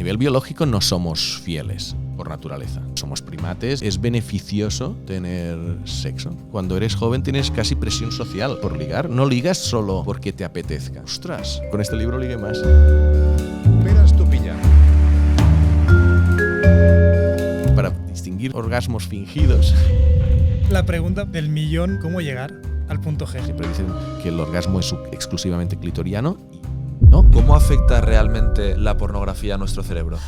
nivel biológico no somos fieles por naturaleza. Somos primates. Es beneficioso tener sexo. Cuando eres joven tienes casi presión social por ligar. No ligas solo porque te apetezca. Ostras, con este libro ligué más. Peras tu piña. Para distinguir orgasmos fingidos. La pregunta del millón, ¿cómo llegar al punto G? Siempre dicen que el orgasmo es exclusivamente clitoriano y no. ¿Cómo afecta realmente la pornografía a nuestro cerebro?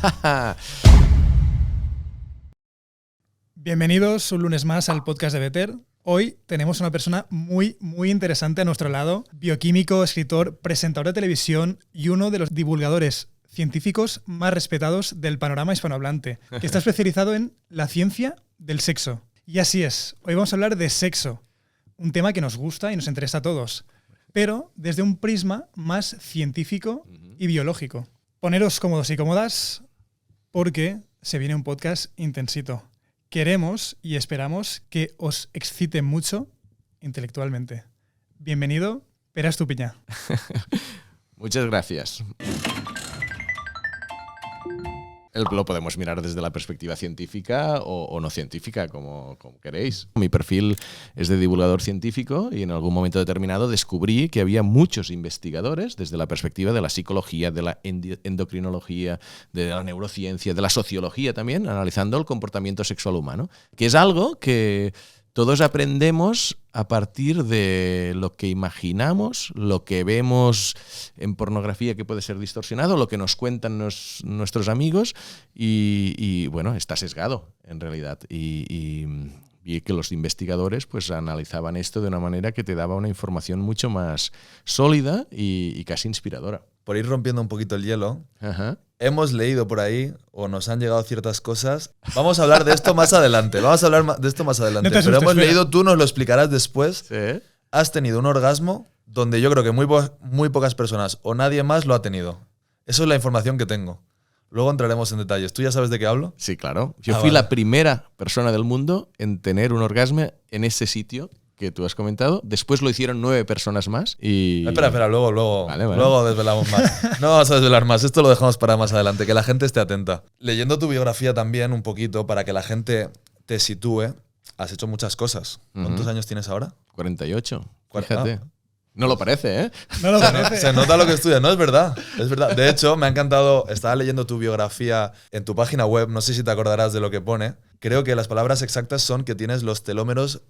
Bienvenidos un lunes más al podcast de Better. Hoy tenemos una persona muy interesante a nuestro lado, bioquímico, escritor, presentador de televisión y uno de los divulgadores científicos más respetados del panorama hispanohablante, que está especializado en la ciencia del sexo. Y así es, hoy vamos a hablar de sexo, un tema que nos gusta y nos interesa a todos, pero desde un prisma más científico y biológico. Poneros cómodos y cómodas porque se viene un podcast intensito. Queremos y esperamos que os excite mucho intelectualmente. Bienvenido, Peras tu piña. Muchas gracias. Lo podemos mirar desde la perspectiva científica o no científica, como queréis. Mi perfil es de divulgador científico y en algún momento determinado descubrí que había muchos investigadores desde la perspectiva de la psicología, de la endocrinología, de la neurociencia, de la sociología también, analizando el comportamiento sexual humano, que es algo que todos aprendemos a partir de lo que imaginamos, lo que vemos en pornografía que puede ser distorsionado, lo que nos cuentan nuestros amigos y bueno, está sesgado en realidad. Y vi que los investigadores pues analizaban esto de una manera que te daba una información mucho más sólida y casi inspiradora. Por ir rompiendo un poquito el hielo, hemos leído por ahí o nos han llegado ciertas cosas. Vamos a hablar de esto más adelante. No te asustes, pero hemos leído, tú nos lo explicarás después. ¿Sí? Has tenido un orgasmo donde yo creo que muy pocas personas o nadie más lo ha tenido. Eso es la información que tengo. Luego entraremos en detalles. ¿Tú ya sabes de qué hablo? Sí, claro. Yo fui la primera persona del mundo en tener un orgasmo en ese sitio que tú has comentado. Después lo hicieron 9 personas más y... Espera, luego desvelamos más. No vamos a desvelar más, esto lo dejamos para más adelante, que la gente esté atenta. Leyendo tu biografía también un poquito, para que la gente te sitúe, has hecho muchas cosas. ¿Cuántos años tienes ahora? 48, fíjate. No lo parece, ¿eh? No lo parece. Se nota lo que estudias, no, es verdad. De hecho, me ha encantado, estaba leyendo tu biografía en tu página web, no sé si te acordarás de lo que pone. Creo que las palabras exactas son que tienes los telómeros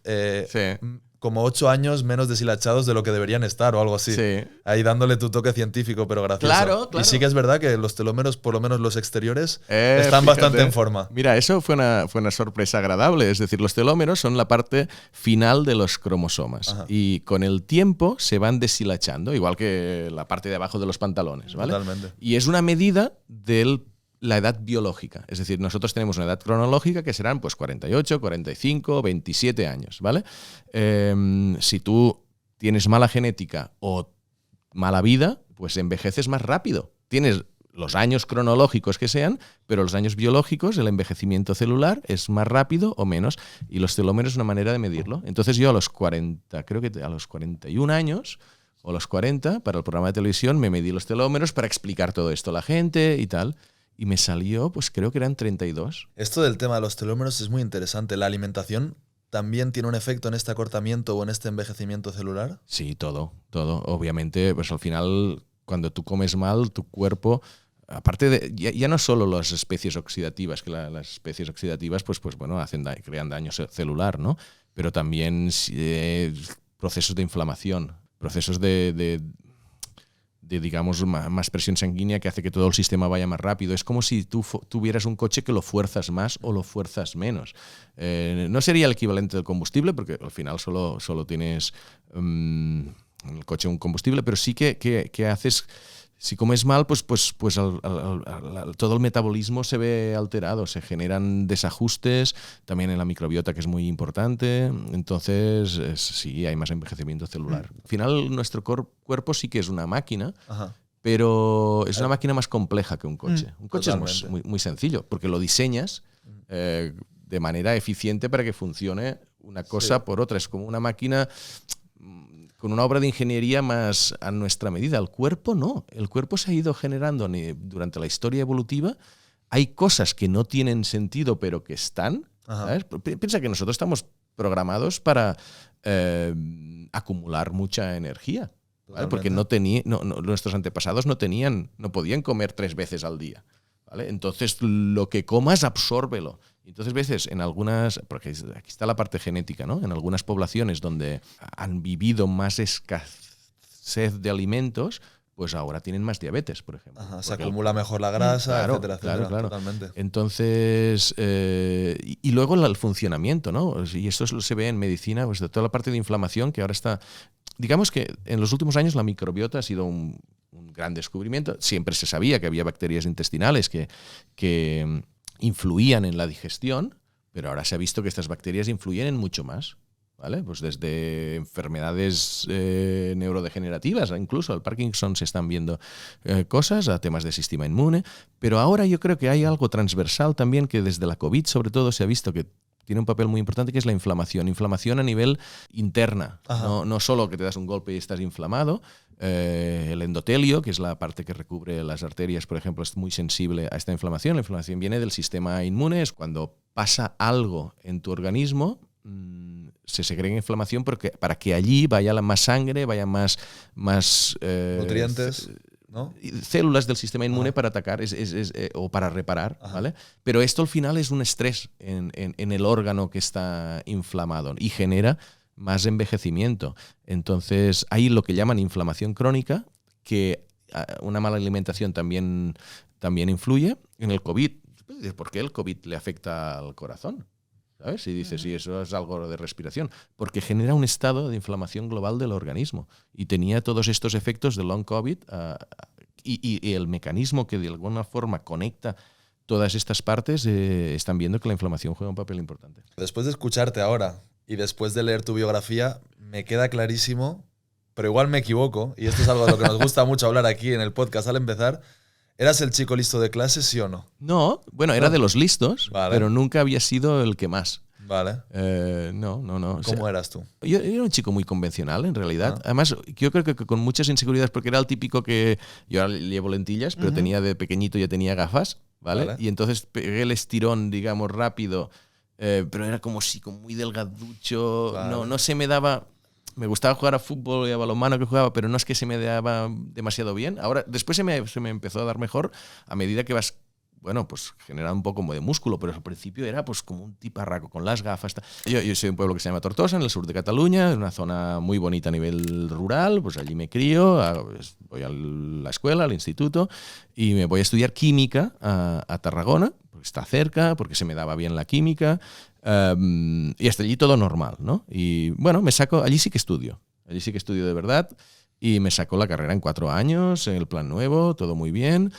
como 8 años menos deshilachados de lo que deberían estar o algo así. Sí. Ahí dándole tu toque científico, pero gracioso. Claro. Y sí que es verdad que los telómeros, por lo menos los exteriores, están bastante en forma. Mira, eso fue una sorpresa agradable. Es decir, los telómeros son la parte final de los cromosomas. Ajá. Y con el tiempo se van deshilachando, igual que la parte de abajo de los pantalones, ¿vale? Totalmente. Y es una medida de la edad biológica. Es decir, nosotros tenemos una edad cronológica que serán pues 48, 45, 27 años, ¿vale? Si tú tienes mala genética o mala vida, pues envejeces más rápido. Tienes los años cronológicos que sean, pero los años biológicos, el envejecimiento celular es más rápido o menos, y los telómeros es una manera de medirlo. Entonces yo a los 40, creo que a los 41 años o a los 40, para el programa de televisión, me medí los telómeros para explicar todo esto a la gente y tal. Y me salió, pues creo que eran 32. Esto del tema de los telómeros es muy interesante. ¿La alimentación también tiene un efecto en este acortamiento o en este envejecimiento celular? Sí, todo. Obviamente, pues al final, cuando tú comes mal, tu cuerpo, aparte de, ya no solo las especies oxidativas, que las especies oxidativas, pues bueno, crean daño celular, ¿no? Pero también procesos de inflamación, procesos de digamos, más presión sanguínea que hace que todo el sistema vaya más rápido. Es como si tú tuvieras un coche que lo fuerzas más o lo fuerzas menos. No sería el equivalente del combustible, porque al final solo tienes el coche un combustible, pero sí que haces... Si comes mal, pues todo el metabolismo se ve alterado, se generan desajustes, también en la microbiota, que es muy importante. Entonces, sí, hay más envejecimiento celular. Al final, nuestro cuerpo sí que es una máquina, pero es una máquina más compleja que un coche. Un coche es muy sencillo, porque lo diseñas de manera eficiente para que funcione una cosa por otra. Es como una máquina con una obra de ingeniería más a nuestra medida. El cuerpo no. El cuerpo se ha ido generando durante la historia evolutiva. Hay cosas que no tienen sentido, pero que están. ¿Sabes? Piensa que nosotros estamos programados para acumular mucha energía. ¿Vale? Porque nuestros antepasados no podían comer 3 veces al día. ¿Vale? Entonces, lo que comas, absórbelo. Entonces, veces en algunas, porque aquí está la parte genética, ¿no? En algunas poblaciones donde han vivido más escasez de alimentos, pues ahora tienen más diabetes, por ejemplo. Se acumula mejor la grasa, etcétera. Claro. Totalmente. Entonces, y luego el funcionamiento, ¿no? Y esto se ve en medicina, pues de toda la parte de inflamación que ahora está. Digamos que en los últimos años la microbiota ha sido un gran descubrimiento. Siempre se sabía que había bacterias intestinales que influían en la digestión, pero ahora se ha visto que estas bacterias influyen en mucho más. ¿Vale? Pues desde enfermedades neurodegenerativas, incluso al Parkinson se están viendo cosas, a temas de sistema inmune, pero ahora yo creo que hay algo transversal también que desde la COVID sobre todo se ha visto que tiene un papel muy importante, que es la inflamación. Inflamación a nivel interna, no solo que te das un golpe y estás inflamado. El endotelio, que es la parte que recubre las arterias, por ejemplo, es muy sensible a esta inflamación. La inflamación viene del sistema inmune, es cuando pasa algo en tu organismo, se segrega inflamación para que allí vaya más sangre, vaya más nutrientes, ¿no? Células del sistema inmune para atacar o para reparar, ¿vale? Pero esto al final es un estrés en el órgano que está inflamado y genera más envejecimiento. Entonces hay lo que llaman inflamación crónica, que una mala alimentación también influye. En el COVID, ¿por qué el COVID le afecta al corazón? ¿Sabes? Y dices, sí, eso es algo de respiración. Porque genera un estado de inflamación global del organismo. Y tenía todos estos efectos de long COVID y el mecanismo que de alguna forma conecta todas estas partes, están viendo que la inflamación juega un papel importante. Después de escucharte ahora y después de leer tu biografía, me queda clarísimo, pero igual me equivoco, y esto es algo de lo que nos gusta mucho hablar aquí en el podcast al empezar. ¿Eras el chico listo de clase, sí o no? No, bueno, era de los listos, pero nunca había sido el que más. Vale. No. ¿Cómo eras tú? Yo era un chico muy convencional, en realidad. Además, yo creo que con muchas inseguridades, porque era el típico que yo ahora llevo lentillas, pero tenía de pequeñito, ya tenía gafas, ¿vale? Y entonces pegué el estirón, digamos, rápido, pero era como muy delgaducho, no se me daba. Me gustaba jugar a fútbol y a balonmano que jugaba, pero no es que se me daba demasiado bien. Ahora, después se me empezó a dar mejor a medida que vas, pues generando un poco como de músculo, pero al principio era pues como un tiparraco con las gafas. Yo soy de un pueblo que se llama Tortosa, en el sur de Cataluña, es una zona muy bonita a nivel rural, pues allí me crío, voy a la escuela, al instituto, y me voy a estudiar química a Tarragona, porque está cerca, porque se me daba bien la química. Y hasta allí todo normal, ¿no? Y bueno, allí sí que estudio de verdad, y me saco la carrera en 4 años, en el plan nuevo, todo muy bien.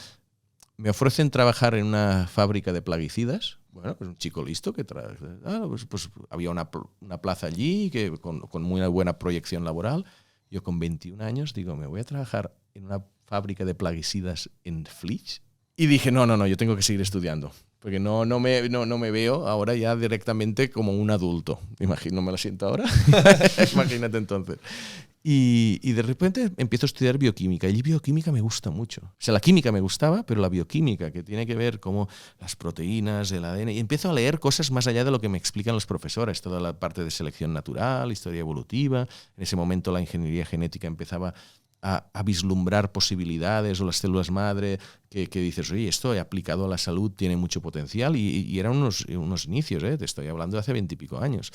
Me ofrecen trabajar en una fábrica de plaguicidas. Bueno, pues un chico listo que pues había una plaza allí que con muy buena proyección laboral. Yo con 21 años digo, me voy a trabajar en una fábrica de plaguicidas en Flix. Y dije, no, yo tengo que seguir estudiando. Porque no me veo ahora ya directamente como un adulto. No me lo siento ahora. Imagínate entonces. Y de repente empiezo a estudiar bioquímica. Y bioquímica me gusta mucho. O sea, la química me gustaba, pero la bioquímica, que tiene que ver como las proteínas, el ADN. Y empiezo a leer cosas más allá de lo que me explican los profesores. Toda la parte de selección natural, historia evolutiva. En ese momento la ingeniería genética empezaba a vislumbrar posibilidades, o las células madre, que dices, oye, esto aplicado a la salud tiene mucho potencial, y eran unos inicios, te estoy hablando de hace 20 y pico años.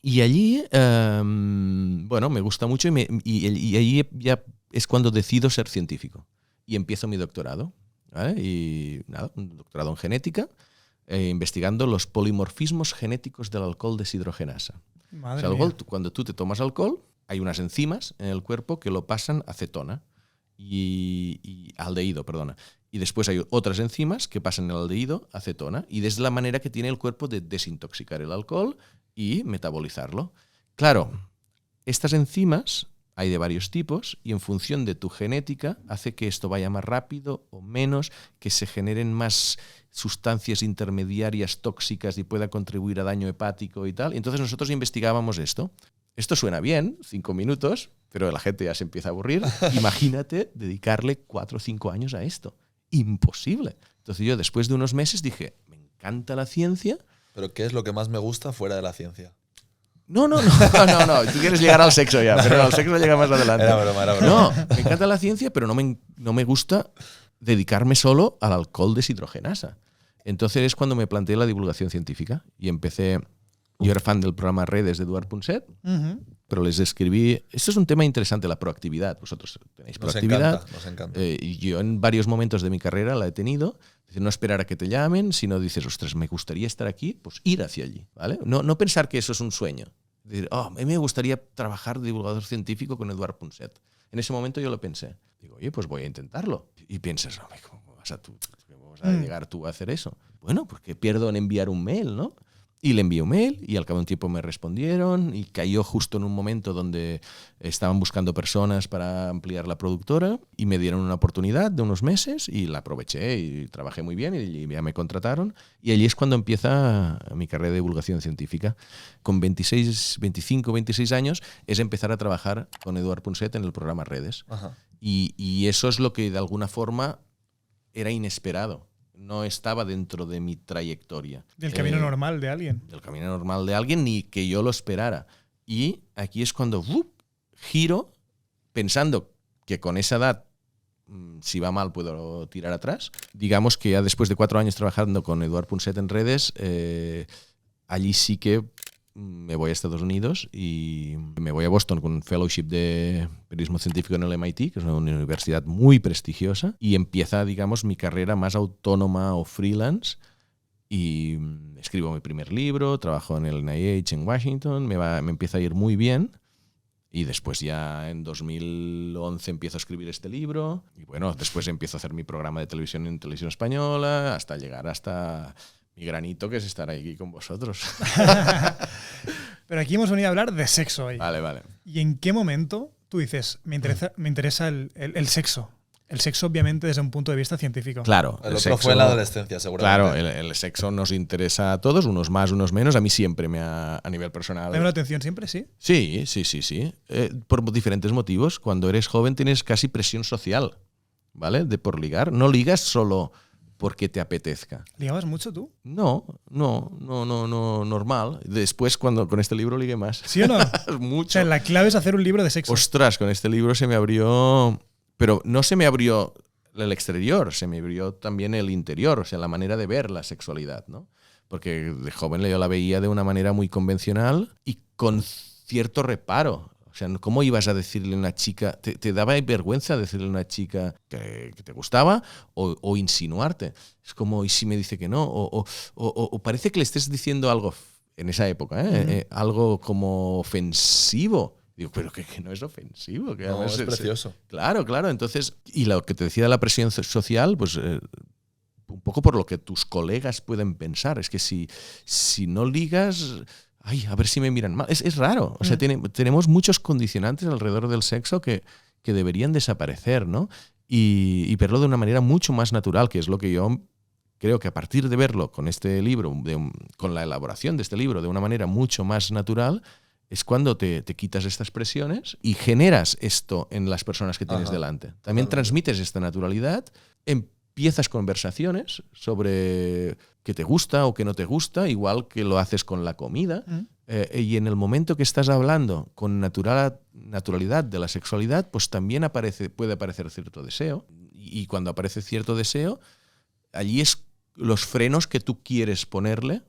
Y allí, me gusta mucho, y allí ya es cuando decido ser científico. Y empiezo mi doctorado, ¿vale? Y nada, un doctorado en genética, investigando los polimorfismos genéticos del alcohol deshidrogenasa. Madre mía. mía. Cuando tú te tomas alcohol, hay unas enzimas en el cuerpo que lo pasan a cetona y aldehído, perdona. Y después hay otras enzimas que pasan el aldehído a cetona, y es la manera que tiene el cuerpo de desintoxicar el alcohol y metabolizarlo. Claro, estas enzimas hay de varios tipos, y en función de tu genética hace que esto vaya más rápido o menos, que se generen más sustancias intermediarias tóxicas y pueda contribuir a daño hepático y tal. Entonces nosotros investigábamos esto. Esto suena bien, 5 minutos, pero la gente ya se empieza a aburrir. Imagínate dedicarle 4 o 5 años a esto. Imposible. Entonces yo después de unos meses dije, me encanta la ciencia. ¿Pero qué es lo que más me gusta fuera de la ciencia? No. Tú quieres llegar al sexo ya, pero no, al sexo llega más adelante. Era broma. No, me encanta la ciencia, pero no me gusta dedicarme solo al alcohol deshidrogenasa. Entonces es cuando me planteé la divulgación científica y empecé. Yo era fan del programa Redes de Eduard Punset, pero les escribí. Esto es un tema interesante, la proactividad. Vosotros tenéis proactividad. Nos encanta. Y yo en varios momentos de mi carrera la he tenido. No esperar a que te llamen, sino dices, ostras, me gustaría estar aquí, pues ir hacia allí, ¿vale? No pensar que eso es un sueño. Decir, a mí me gustaría trabajar de divulgador científico con Eduard Punset. En ese momento yo lo pensé. Digo, oye, pues voy a intentarlo. Y piensas, ¿cómo vas a llegar tú a hacer eso? Bueno, pues que pierdo en enviar un mail, ¿no? Y le envié un mail y al cabo de un tiempo me respondieron y cayó justo en un momento donde estaban buscando personas para ampliar la productora y me dieron una oportunidad de unos meses y la aproveché y trabajé muy bien y ya me contrataron. Y allí es cuando empieza mi carrera de divulgación científica. Con 25, 26 años es empezar a trabajar con Eduard Punset en el programa Redes. Y eso es lo que de alguna forma era inesperado. No estaba dentro de mi trayectoria. Del camino normal de alguien. Del camino normal de alguien, ni que yo lo esperara. Y aquí es cuando giro, pensando que con esa edad, si va mal, puedo tirar atrás. Digamos que ya después de 4 años trabajando con Eduard Punset en Redes, allí sí que me voy a Estados Unidos y me voy a Boston con un fellowship de periodismo científico en el MIT, que es una universidad muy prestigiosa, y empieza, digamos, mi carrera más autónoma o freelance. Y escribo mi primer libro, trabajo en el NIH en Washington, me empieza a ir muy bien. Y después ya en 2011 empiezo a escribir este libro. Y bueno, después empiezo a hacer mi programa de televisión en Televisión Española, hasta llegar hasta mi granito, que es estar aquí con vosotros. Pero aquí hemos venido a hablar de sexo hoy. Vale. ¿Y en qué momento tú dices, me interesa el sexo? El sexo, obviamente, desde un punto de vista científico. Claro. El otro fue en la adolescencia, seguramente. Claro, el sexo nos interesa a todos, unos más, unos menos. A mí siempre a nivel personal. ¿Te llama la atención siempre, sí? Sí. Por diferentes motivos. Cuando eres joven tienes casi presión social, ¿vale? Por ligar. No ligas solo porque te apetezca. ¿Ligabas mucho tú? No, normal. Después, con este libro ligué más. ¿Sí o no? Mucho. O sea, la clave es hacer un libro de sexo. Ostras, con este libro se me abrió... Pero no se me abrió el exterior, se me abrió también el interior, o sea, la manera de ver la sexualidad, ¿no? Porque de joven yo la veía de una manera muy convencional y con cierto reparo. O sea, ¿cómo ibas a decirle a una chica? ¿Te daba vergüenza decirle a una chica que te gustaba o insinuarte? Es como, ¿y si me dice que no? O parece que le estés diciendo algo, en esa época, algo como ofensivo. Digo, pero que no es ofensivo. Que no, es precioso. Claro. Entonces, y lo que te decía de la presión social, pues un poco por lo que tus colegas pueden pensar. Es que si no ligas... Ay, a ver si me miran mal. Es raro. O sea, tenemos muchos condicionantes alrededor del sexo que deberían desaparecer, ¿no? Y verlo de una manera mucho más natural, que es lo que yo creo que a partir de verlo con este libro, con la elaboración de este libro de una manera mucho más natural, es cuando te quitas estas presiones y generas esto en las personas que tienes delante. También transmites esta naturalidad, empiezas conversaciones sobre qué te gusta o qué no te gusta, igual que lo haces con la comida. Y en el momento que estás hablando con naturalidad de la sexualidad, pues también puede aparecer cierto deseo. Y cuando aparece cierto deseo, allí es los frenos que tú quieres ponerle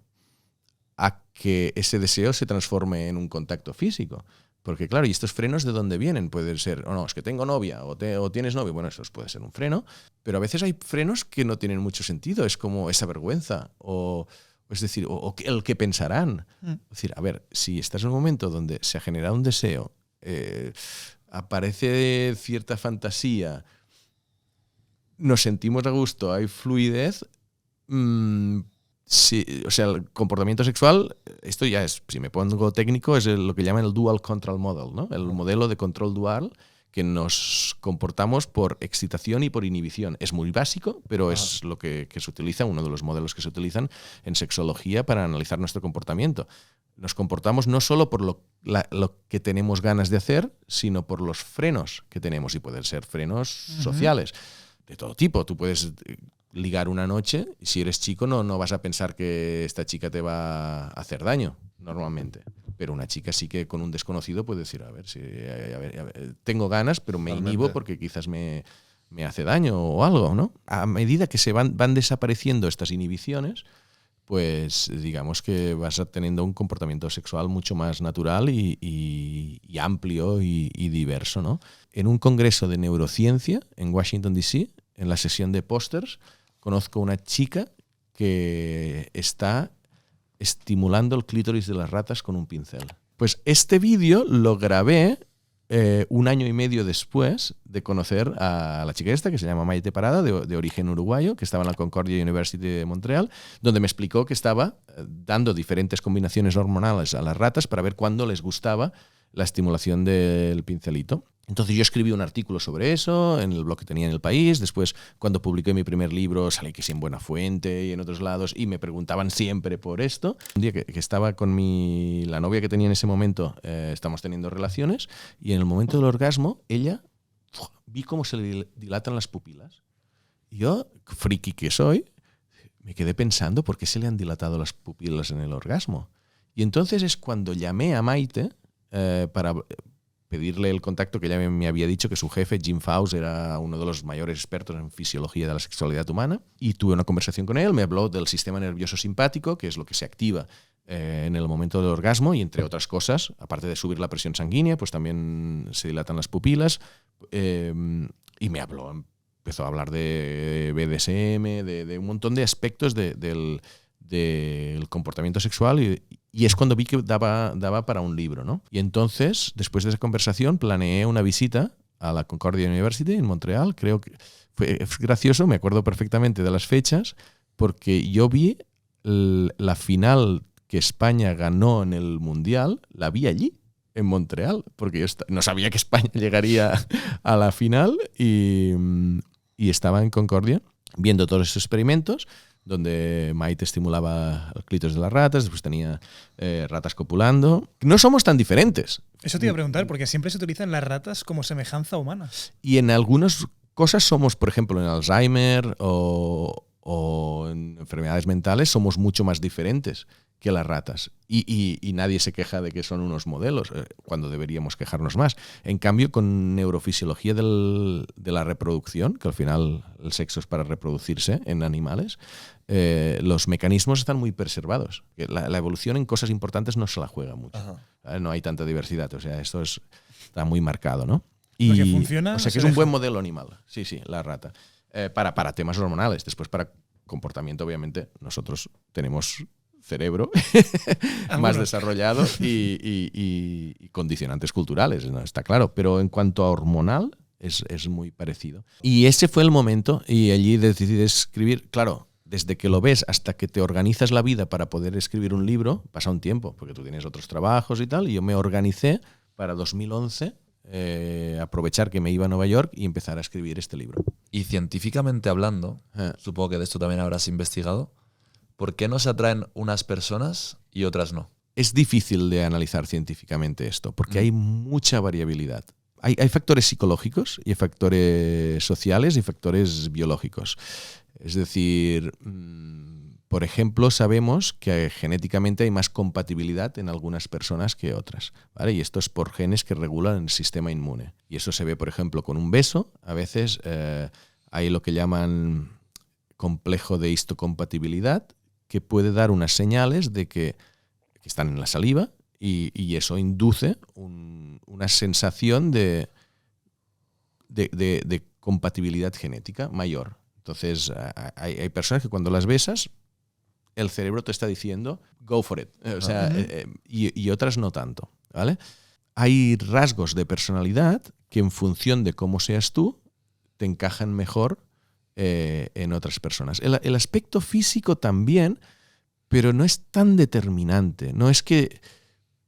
a que ese deseo se transforme en un contacto físico. Porque claro, ¿y estos frenos de dónde vienen? Pueden ser, no, es que tengo novia o tienes novio. Bueno, eso puede ser un freno, pero a veces hay frenos que no tienen mucho sentido. Es como esa vergüenza es decir, o el que pensarán. Es decir, a ver, si estás en un momento donde se ha generado un deseo, aparece cierta fantasía, nos sentimos a gusto, hay fluidez... Sí, o sea, el comportamiento sexual, esto ya es, si me pongo técnico, es lo que llaman el dual control model, ¿no? El modelo de control dual, que nos comportamos por excitación y por inhibición. Es muy básico, pero es lo que se utiliza, uno de los modelos que se utilizan en sexología para analizar nuestro comportamiento. nos comportamos no solo por lo que tenemos ganas de hacer, sino por los frenos que tenemos, y pueden ser frenos sociales de todo tipo. Tú puedes ligar una noche y si eres chico no vas a pensar que esta chica te va a hacer daño normalmente, pero una chica sí que con un desconocido puede decir, a ver, tengo ganas, pero me inhibo porque quizás me hace daño o algo, ¿no? A medida que se van desapareciendo estas inhibiciones, pues digamos que vas teniendo un comportamiento sexual mucho más natural y amplio y diverso, ¿no? En un congreso de neurociencia en Washington, D.C., en la sesión de pósters, conozco una chica que está estimulando el clítoris de las ratas con un pincel. Pues este vídeo lo grabé 1 año y medio después de conocer a la chica esta, que se llama Maite Parada, de origen uruguayo, que estaba en la Concordia University de Montreal, donde me explicó que estaba dando diferentes combinaciones hormonales a las ratas para ver cuándo les gustaba la estimulación del pincelito. Entonces yo escribí un artículo sobre eso en el blog que tenía en El País. Después, cuando publiqué mi primer libro, salí que sí en Buenafuente y en otros lados, y me preguntaban siempre por esto. Un día que estaba con la novia que tenía en ese momento, estamos teniendo relaciones, y en el momento del orgasmo, ella, vi cómo se le dilatan las pupilas. Yo, friki que soy, me quedé pensando por qué se le han dilatado las pupilas en el orgasmo. Y entonces es cuando llamé a Maite para pedirle el contacto, que ella me había dicho que su jefe, Jim Faust, era uno de los mayores expertos en fisiología de la sexualidad humana, y tuve una conversación con él. Me habló del sistema nervioso simpático, que es lo que se activa en el momento del orgasmo, y entre otras cosas, aparte de subir la presión sanguínea, pues también se dilatan las pupilas, y empezó a hablar de BDSM, de un montón de aspectos del comportamiento sexual, y es cuando vi que daba para un libro, ¿no? Y entonces, después de esa conversación, planeé una visita a la Concordia University en Montreal. Creo que fue gracioso, me acuerdo perfectamente de las fechas, porque yo vi la final que España ganó en el Mundial, la vi allí, en Montreal, porque yo no sabía que España llegaría a la final, y estaba en Concordia viendo todos esos experimentos, donde Maite estimulaba el clítoris de las ratas, después tenía ratas copulando. No somos tan diferentes. Eso te iba a preguntar, porque siempre se utilizan las ratas como semejanza humana. Y en algunas cosas somos, por ejemplo, en Alzheimer o en enfermedades mentales, somos mucho más diferentes que las ratas. Y nadie se queja de que son unos modelos, cuando deberíamos quejarnos más. En cambio, con neurofisiología de la reproducción, que al final el sexo es para reproducirse en animales, los mecanismos están muy preservados. La evolución en cosas importantes no se la juega mucho. No hay tanta diversidad. O sea, esto está muy marcado, ¿no? Lo que funciona, o sea, que es un buen modelo animal. Sí, la rata. Para temas hormonales. Después, para comportamiento, obviamente, nosotros tenemos cerebro más desarrollado y condicionantes culturales, ¿no? Está claro. Pero en cuanto a hormonal, es muy parecido. Y ese fue el momento, y allí decidí escribir. Claro, desde que lo ves hasta que te organizas la vida para poder escribir un libro, pasa un tiempo, porque tú tienes otros trabajos y tal, y yo me organicé para 2011 aprovechar que me iba a Nueva York y empezar a escribir este libro. Y científicamente hablando, supongo que de esto también habrás investigado, ¿por qué nos atraen unas personas y otras no? Es difícil de analizar científicamente esto, porque hay mucha variabilidad. Hay factores psicológicos, y hay factores sociales y factores biológicos. Es decir, por ejemplo, sabemos que genéticamente hay más compatibilidad en algunas personas que otras, ¿vale? Y esto es por genes que regulan el sistema inmune. Y eso se ve, por ejemplo, con un beso. A veces hay lo que llaman complejo de histocompatibilidad, que puede dar unas señales de que están en la saliva, y eso induce una sensación de compatibilidad genética mayor. Entonces, hay personas que cuando las besas, el cerebro te está diciendo, go for it. O sea, y otras no tanto, ¿vale? Hay rasgos de personalidad que en función de cómo seas tú, te encajan mejor en otras personas. El aspecto físico también, pero no es tan determinante. No es que...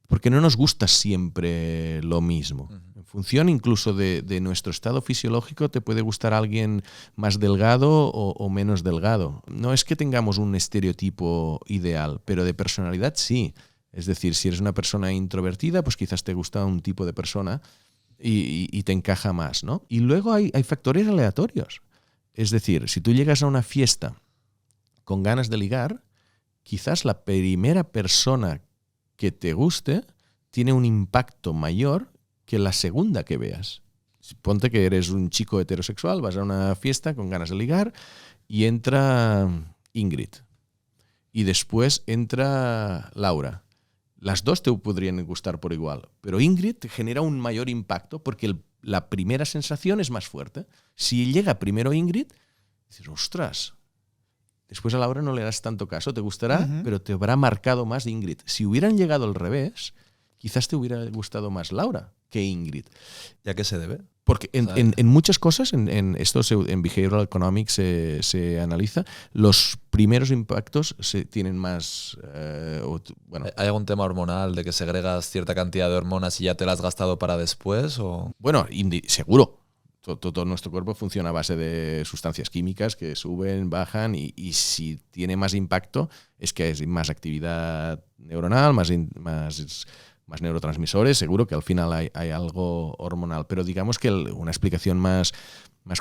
Porque no nos gusta siempre lo mismo. En función incluso de nuestro estado fisiológico, te puede gustar alguien más delgado o menos delgado. No es que tengamos un estereotipo ideal, pero de personalidad sí. Es decir, si eres una persona introvertida, pues quizás te gusta un tipo de persona y te encaja más, ¿no? Y luego hay factores aleatorios. Es decir, si tú llegas a una fiesta con ganas de ligar, quizás la primera persona que te guste tiene un impacto mayor que la segunda que veas. Ponte que eres un chico heterosexual, vas a una fiesta con ganas de ligar y entra Ingrid. Y después entra Laura. Las dos te podrían gustar por igual, pero Ingrid te genera un mayor impacto porque la primera sensación es más fuerte. Si llega primero Ingrid, dices, ostras, después a Laura no le harás tanto caso, te gustará, pero te habrá marcado más Ingrid. Si hubieran llegado al revés, quizás te hubiera gustado más Laura que Ingrid. ¿Y a qué se debe? Porque en muchas cosas, en Behavioral Economics se analiza, los primeros impactos tienen más... bueno. ¿Hay algún tema hormonal de que segregas cierta cantidad de hormonas y ya te las has gastado para después? ¿O? Bueno, seguro. Todo nuestro cuerpo funciona a base de sustancias químicas que suben, bajan y si tiene más impacto es que es más actividad neuronal, más neurotransmisores, seguro que al final hay algo hormonal. Pero digamos que una explicación más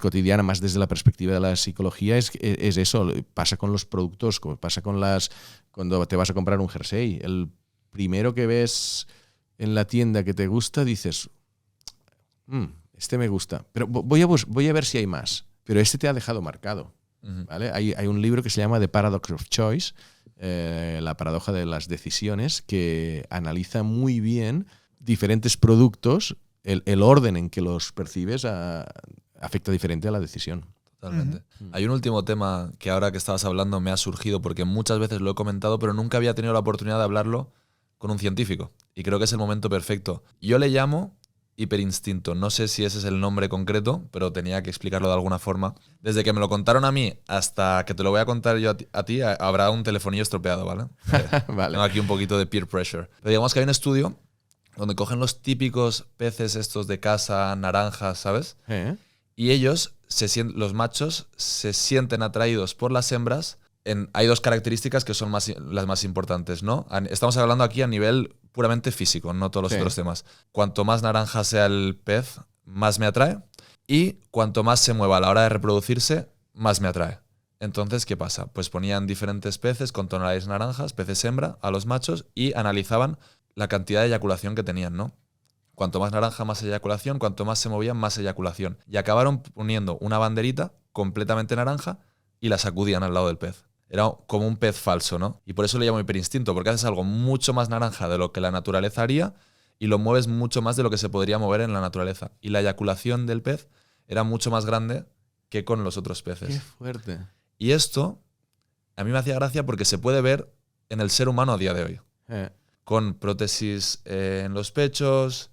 cotidiana, más desde la perspectiva de la psicología, es eso. Pasa con los productos, pasa cuando te vas a comprar un jersey. El primero que ves en la tienda que te gusta, dices, este me gusta, pero voy a ver si hay más. Pero este te ha dejado marcado. ¿Vale? Hay un libro que se llama The Paradox of Choice, la paradoja de las decisiones, que analiza muy bien diferentes productos, el orden en que los percibes afecta diferente a la decisión. Totalmente. Hay un último tema que ahora que estabas hablando me ha surgido porque muchas veces lo he comentado, pero nunca había tenido la oportunidad de hablarlo con un científico. Y creo que es el momento perfecto. Yo le llamo hiperinstinto. No sé si ese es el nombre concreto, pero tenía que explicarlo de alguna forma. Desde que me lo contaron a mí hasta que te lo voy a contar yo a ti, habrá un telefonillo estropeado, ¿vale? Vale. Tengo aquí un poquito de peer pressure. Pero digamos que hay un estudio donde cogen los típicos peces estos de casa, naranjas, ¿sabes? Y ellos, los machos, se sienten atraídos por las hembras. Hay dos características que son las más importantes, ¿no? Estamos hablando aquí a nivel puramente físico, no todos los otros temas. Cuanto más naranja sea el pez, más me atrae. Y cuanto más se mueva a la hora de reproducirse, más me atrae. Entonces, ¿qué pasa? Pues ponían diferentes peces con tonalidades naranjas, peces hembra, a los machos y analizaban la cantidad de eyaculación que tenían, ¿no? Cuanto más naranja, más eyaculación. Cuanto más se movían, más eyaculación. Y acabaron poniendo una banderita completamente naranja y la sacudían al lado del pez. Era como un pez falso, ¿no? Y por eso le llamo hiperinstinto, porque haces algo mucho más naranja de lo que la naturaleza haría y lo mueves mucho más de lo que se podría mover en la naturaleza. Y la eyaculación del pez era mucho más grande que con los otros peces. ¡Qué fuerte! Y esto a mí me hacía gracia porque se puede ver en el ser humano a día de hoy. Con prótesis en los pechos,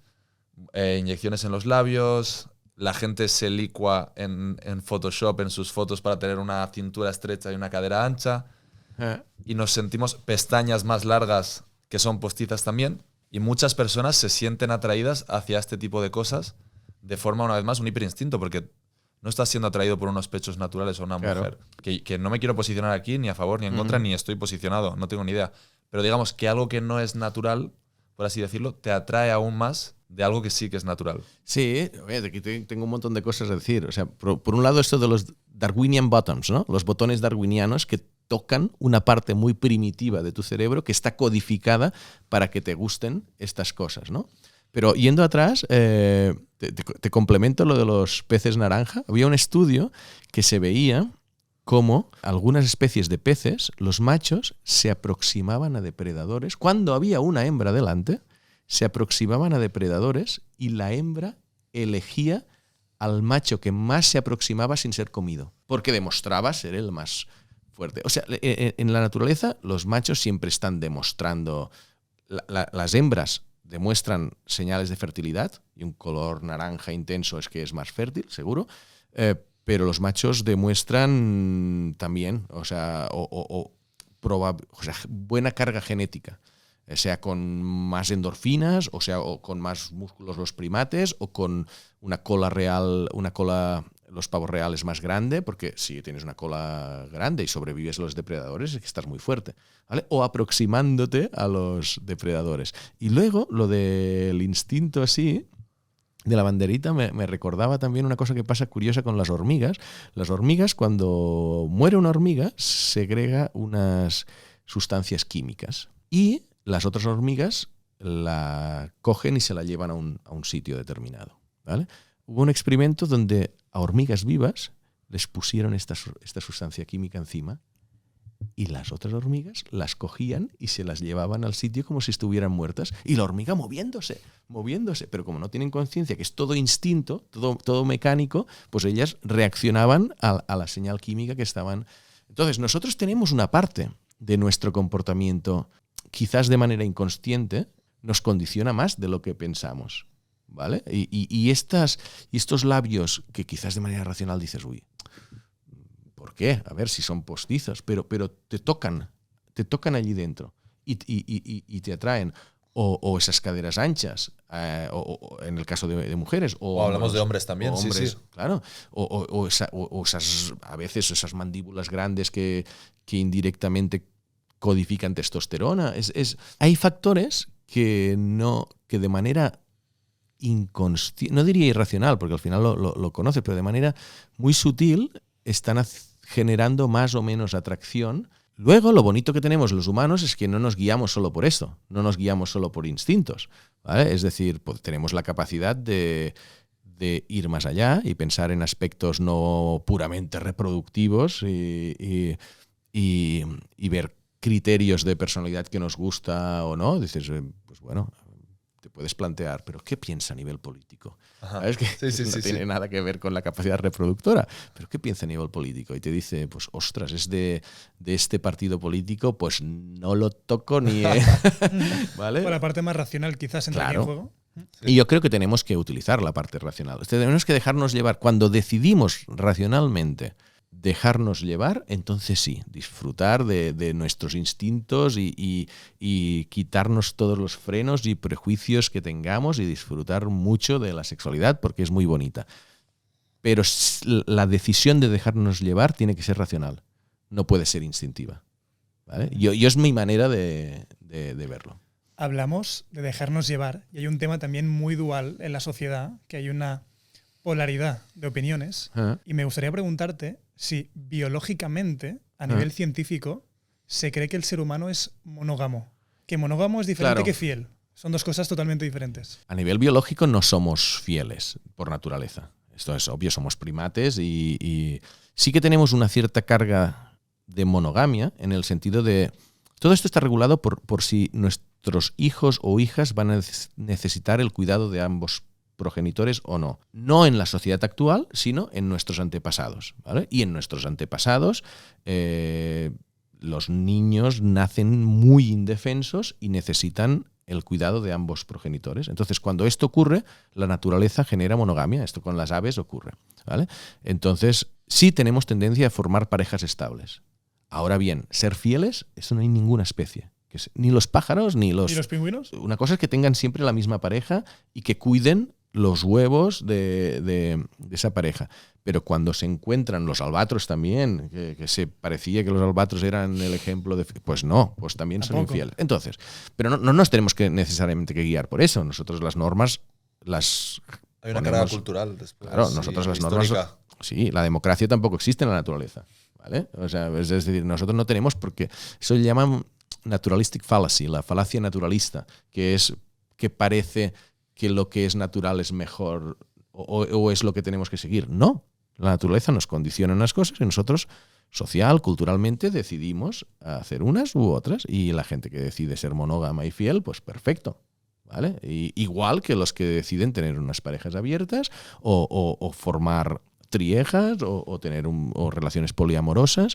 inyecciones en los labios. La gente se licua en Photoshop en sus fotos para tener una cintura estrecha y una cadera ancha. Y nos sentimos pestañas más largas que son postizas también. Y muchas personas se sienten atraídas hacia este tipo de cosas de forma, una vez más, un hiperinstinto, porque no estás siendo atraído por unos pechos naturales o una mujer. Que no me quiero posicionar aquí ni a favor ni en contra, ni estoy posicionado, no tengo ni idea. Pero digamos que algo que no es natural, por así decirlo, te atrae aún más de algo que sí que es natural. Sí, aquí tengo un montón de cosas a decir. O sea, por un lado esto de los Darwinian buttons, ¿no? Los botones darwinianos que tocan una parte muy primitiva de tu cerebro que está codificada para que te gusten estas cosas, ¿no? Pero yendo atrás, te complemento lo de los peces naranja. Había un estudio que se veía cómo algunas especies de peces, los machos, se aproximaban a depredadores. Cuando había una hembra delante, se aproximaban a depredadores y la hembra elegía al macho que más se aproximaba sin ser comido, porque demostraba ser el más fuerte. O sea, en la naturaleza los machos siempre están demostrando, las hembras demuestran señales de fertilidad y un color naranja intenso es que es más fértil, seguro, pero los machos demuestran también, buena carga genética. Sea con más endorfinas, o con más músculos los primates, o con una cola real, una cola los pavos reales más grande, porque si tienes una cola grande y sobrevives a los depredadores es que estás muy fuerte, ¿vale? O aproximándote a los depredadores. Y luego lo del instinto así, de la banderita, me recordaba también una cosa que pasa curiosa con las hormigas. Las hormigas, cuando muere una hormiga, segrega unas sustancias químicas y las otras hormigas la cogen y se la llevan a un sitio determinado, ¿vale? Hubo un experimento donde a hormigas vivas les pusieron esta sustancia química encima y las otras hormigas las cogían y se las llevaban al sitio como si estuvieran muertas y la hormiga moviéndose, pero como no tienen conciencia, que es todo instinto, todo mecánico, pues ellas reaccionaban a la señal química que estaban. Entonces, nosotros tenemos una parte de nuestro comportamiento, quizás de manera inconsciente, nos condiciona más de lo que pensamos, ¿vale? Y estos labios que quizás de manera racional dices, uy, ¿por qué? A ver si son postizos, pero te tocan allí dentro y te atraen. O esas caderas anchas, o en el caso de mujeres. O hablamos de hombres también, hombres, sí. Claro. O esas, a veces esas mandíbulas grandes que indirectamente codifican testosterona. Hay factores que de manera inconsciente, no diría irracional, porque al final lo conoces, pero de manera muy sutil están generando más o menos atracción. Luego, lo bonito que tenemos los humanos es que no nos guiamos solo por esto, no nos guiamos solo por instintos, ¿vale? Es decir, pues tenemos la capacidad de ir más allá y pensar en aspectos no puramente reproductivos y ver criterios de personalidad que nos gusta o no. Dices, pues bueno, te puedes plantear, pero ¿qué piensa a nivel político? ¿Sabes? Que no tiene nada que ver con la capacidad reproductora, pero ¿qué piensa a nivel político? Y te dice, pues ostras, es de este partido político, pues no lo toco ni... ¿Vale? O la parte más racional quizás entra aquí en juego. Y yo creo que tenemos que utilizar la parte racional. Tenemos que dejarnos llevar. Cuando decidimos racionalmente dejarnos llevar, entonces sí, disfrutar de nuestros instintos y quitarnos todos los frenos y prejuicios que tengamos y disfrutar mucho de la sexualidad porque es muy bonita. Pero la decisión de dejarnos llevar tiene que ser racional, no puede ser instintiva, ¿vale? Yo es mi manera de verlo. Hablamos de dejarnos llevar y hay un tema también muy dual en la sociedad, que hay una polaridad de opiniones. Y me gustaría preguntarte si biológicamente, a nivel científico, se cree que el ser humano es monógamo. Que monógamo es diferente que fiel. Son dos cosas totalmente diferentes. A nivel biológico no somos fieles por naturaleza. Esto es obvio, somos primates y sí que tenemos una cierta carga de monogamia en el sentido de... Todo esto está regulado por si nuestros hijos o hijas van a necesitar el cuidado de ambos progenitores o no. No en la sociedad actual, sino en nuestros antepasados, ¿vale? Y en nuestros antepasados los niños nacen muy indefensos y necesitan el cuidado de ambos progenitores. Entonces, cuando esto ocurre, la naturaleza genera monogamia. Esto con las aves ocurre, ¿vale? Entonces, sí tenemos tendencia a formar parejas estables. Ahora bien, ser fieles, eso no hay ninguna especie. Ni los pájaros, ni los... ¿Y los pingüinos? Una cosa es que tengan siempre la misma pareja y que cuiden los huevos de esa pareja. Pero cuando se encuentran los albatros también, que se parecía que los albatros eran el ejemplo de... Pues no, pues también son infieles. Entonces, pero no nos tenemos que necesariamente que guiar por eso. Nosotros las normas las... Hay una carga cultural después. Claro, nosotros las normas... Sí, la democracia tampoco existe en la naturaleza, ¿vale? O sea, es decir, nosotros no tenemos porque... Eso le llaman naturalistic fallacy, la falacia naturalista, que es que parece que lo que es natural es mejor o es lo que tenemos que seguir. No, la naturaleza nos condiciona unas cosas y nosotros, social, culturalmente, decidimos hacer unas u otras y la gente que decide ser monógama y fiel, pues perfecto, ¿vale? Igual que los que deciden tener unas parejas abiertas o formar triejas o tener relaciones poliamorosas.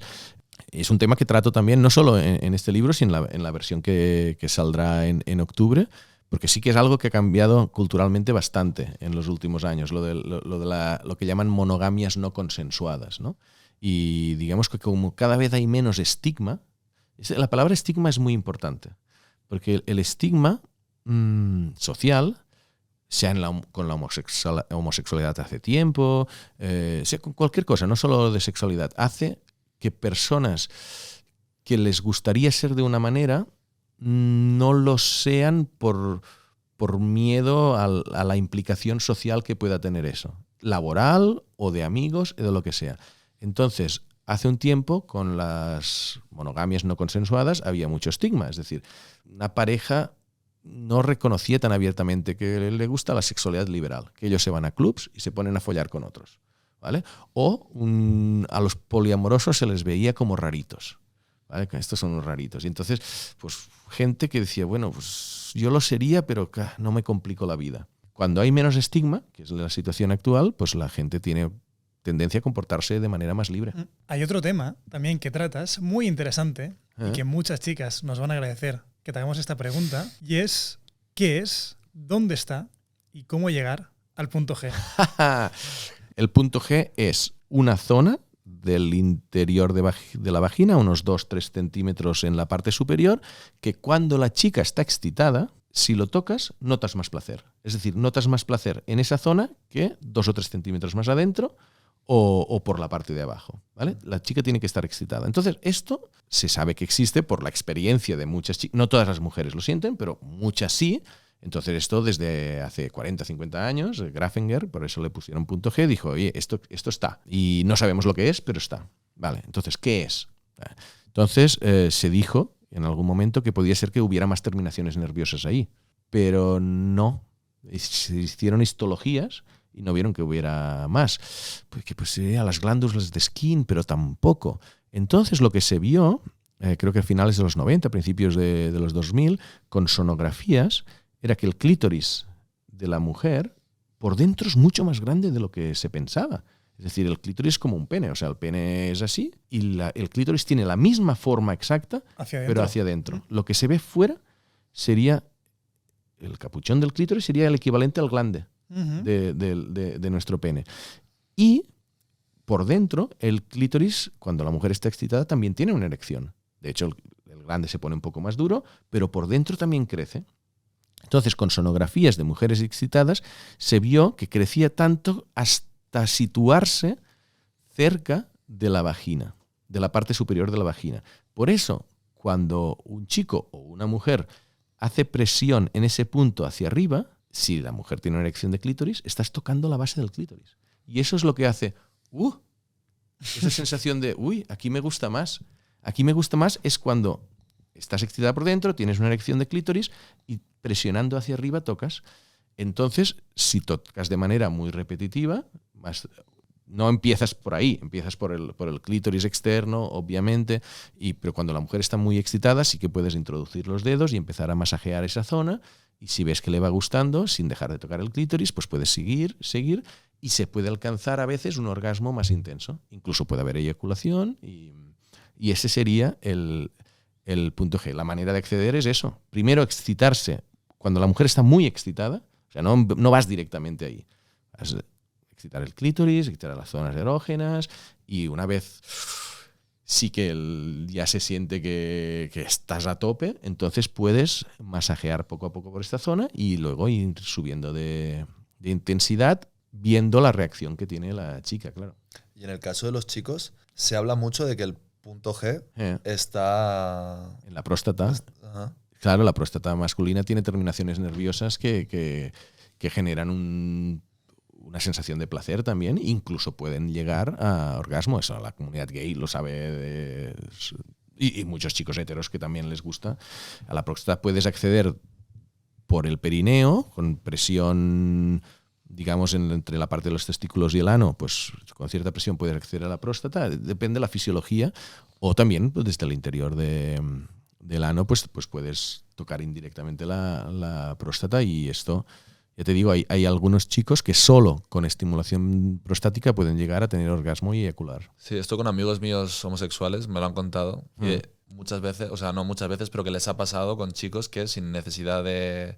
Es un tema que trato también, no solo en este libro, sino en la versión que saldrá en octubre, porque sí que es algo que ha cambiado culturalmente bastante en los últimos años, lo que llaman monogamias no consensuadas, ¿no? Y digamos que como cada vez hay menos estigma, la palabra estigma es muy importante, porque el estigma social sea con la homosexualidad hace tiempo, sea con cualquier cosa, no solo de sexualidad, hace que personas que les gustaría ser de una manera no lo sean por miedo a la implicación social que pueda tener eso, laboral o de amigos o de lo que sea. Entonces, hace un tiempo, con las monogamias no consensuadas, había mucho estigma. Es decir, una pareja no reconocía tan abiertamente que le gusta la sexualidad liberal, que ellos se van a clubs y se ponen a follar con otros, ¿vale? O a los poliamorosos se les veía como raritos, ¿vale? Que estos son unos raritos. Y entonces, pues gente que decía, bueno, pues yo lo sería, pero no me complico la vida. Cuando hay menos estigma, que es la situación actual, pues la gente tiene tendencia a comportarse de manera más libre. Hay otro tema también que tratas, muy interesante, y que muchas chicas nos van a agradecer que te hagamos esta pregunta, y es, ¿qué es, dónde está y cómo llegar al punto G? El punto G es una zona del interior de la vagina, unos 2-3 centímetros en la parte superior, que cuando la chica está excitada, si lo tocas, notas más placer. Es decir, notas más placer en esa zona que 2 o 3 centímetros más adentro o por la parte de abajo, ¿vale? La chica tiene que estar excitada. Entonces, esto se sabe que existe por la experiencia de muchas chicas. No todas las mujeres lo sienten, pero muchas sí. Entonces, esto desde hace 40, 50 años, Grafenger, por eso le pusieron punto G, dijo, oye, esto está. Y no sabemos lo que es, pero está. Vale, entonces, ¿qué es? Entonces, se dijo en algún momento que podía ser que hubiera más terminaciones nerviosas ahí, pero no. Se hicieron histologías y no vieron que hubiera más. Porque pues a las glándulas de Skin, pero tampoco. Entonces lo que se vio, creo que a finales de los 90, principios de los 2000, con sonografías, era que el clítoris de la mujer por dentro es mucho más grande de lo que se pensaba. Es decir, el clítoris es como un pene, o sea, el pene es así y el clítoris tiene la misma forma exacta, pero hacia adentro. Lo que se ve fuera sería, el capuchón del clítoris sería el equivalente al glande de nuestro pene. Y por dentro, el clítoris, cuando la mujer está excitada, también tiene una erección. De hecho, el glande se pone un poco más duro, pero por dentro también crece. Entonces, con sonografías de mujeres excitadas, se vio que crecía tanto hasta situarse cerca de la vagina, de la parte superior de la vagina. Por eso, cuando un chico o una mujer hace presión en ese punto hacia arriba, si la mujer tiene una erección de clítoris, estás tocando la base del clítoris. Y eso es lo que hace, esa sensación de, aquí me gusta más. Aquí me gusta más es cuando estás excitada por dentro, tienes una erección de clítoris y presionando hacia arriba tocas. Entonces, si tocas de manera muy repetitiva, no empiezas por ahí, empiezas por el clítoris externo, obviamente, pero cuando la mujer está muy excitada sí que puedes introducir los dedos y empezar a masajear esa zona, y si ves que le va gustando, sin dejar de tocar el clítoris, pues puedes seguir, y se puede alcanzar a veces un orgasmo más intenso. Incluso puede haber eyaculación, y ese sería el punto G. La manera de acceder es eso. Primero, excitarse cuando la mujer está muy excitada, o sea, no vas directamente ahí. Vas a excitar el clítoris, excitar las zonas erógenas, y una vez sí que ya se siente que estás a tope, entonces puedes masajear poco a poco por esta zona y luego ir subiendo de intensidad, viendo la reacción que tiene la chica, claro. Y en el caso de los chicos, se habla mucho de que el punto G está en la próstata. Ajá. Claro, la próstata masculina tiene terminaciones nerviosas que generan una sensación de placer también, incluso pueden llegar a orgasmo. Eso la comunidad gay lo sabe, y muchos chicos heteros que también les gusta. A la próstata puedes acceder por el perineo, con presión, digamos, entre la parte de los testículos y el ano, pues con cierta presión puedes acceder a la próstata, depende de la fisiología, o también pues, desde el interior del ano, pues puedes tocar indirectamente la próstata, y esto, ya te digo, hay algunos chicos que solo con estimulación prostática pueden llegar a tener orgasmo y eyacular. Sí, esto con amigos míos homosexuales me lo han contado, que muchas veces, o sea, no muchas veces, pero que les ha pasado con chicos que sin necesidad de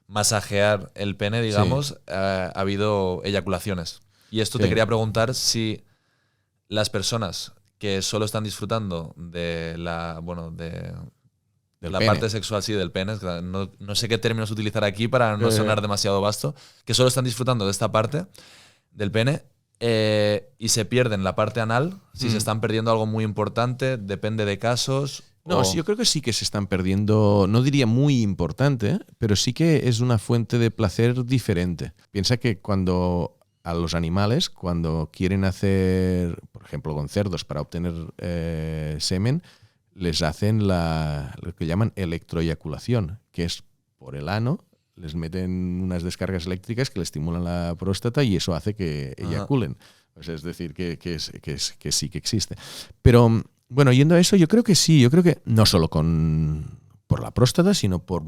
masajear el pene, digamos, ha habido eyaculaciones. Y esto te quería preguntar si las personas que solo están disfrutando de La parte sexual, sí, del pene. No sé qué términos utilizar aquí para no sonar demasiado vasto. Que solo están disfrutando de esta parte del pene y se pierden la parte anal. Si se están perdiendo algo muy importante, depende de casos. No, sí, yo creo que sí que se están perdiendo, no diría muy importante, pero sí que es una fuente de placer diferente. Piensa que cuando a los animales, cuando quieren hacer, por ejemplo, con cerdos para obtener semen, les hacen lo que llaman electroeyaculación, que es por el ano, les meten unas descargas eléctricas que le estimulan la próstata y eso hace que eyaculen. O sea, es decir, que sí que existe. Pero, bueno, yendo a eso, yo creo que sí, yo creo que no solo por la próstata, sino por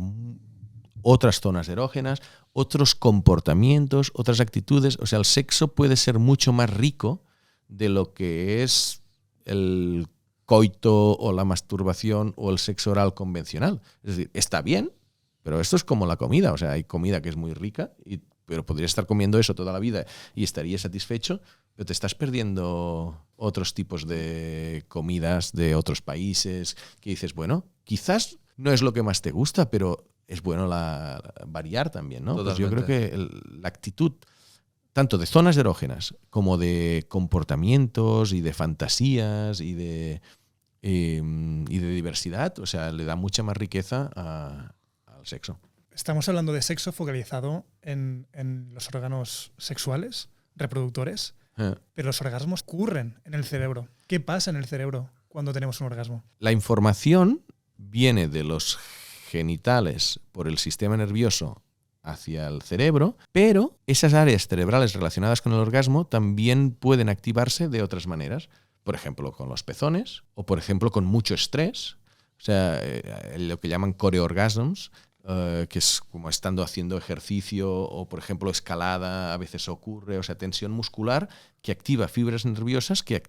otras zonas erógenas, otros comportamientos, otras actitudes. O sea, el sexo puede ser mucho más rico de lo que es el coito o la masturbación o el sexo oral convencional. Es decir, está bien, pero esto es como la comida. O sea, hay comida que es muy rica, pero podrías estar comiendo eso toda la vida y estarías satisfecho, pero te estás perdiendo otros tipos de comidas de otros países que dices, bueno, quizás no es lo que más te gusta, pero es bueno variar también, ¿no? Pues yo creo que la actitud tanto de zonas erógenas como de comportamientos y de fantasías y de diversidad, o sea, le da mucha más riqueza al sexo. Estamos hablando de sexo focalizado en los órganos sexuales, reproductores, pero los orgasmos ocurren en el cerebro. ¿Qué pasa en el cerebro cuando tenemos un orgasmo? La información viene de los genitales por el sistema nervioso hacia el cerebro, pero esas áreas cerebrales relacionadas con el orgasmo también pueden activarse de otras maneras. Por ejemplo, con los pezones o, por ejemplo, con mucho estrés. O sea, lo que llaman coreorgasms, que es como estando haciendo ejercicio o, por ejemplo, escalada, a veces ocurre. O sea, tensión muscular que activa fibras nerviosas que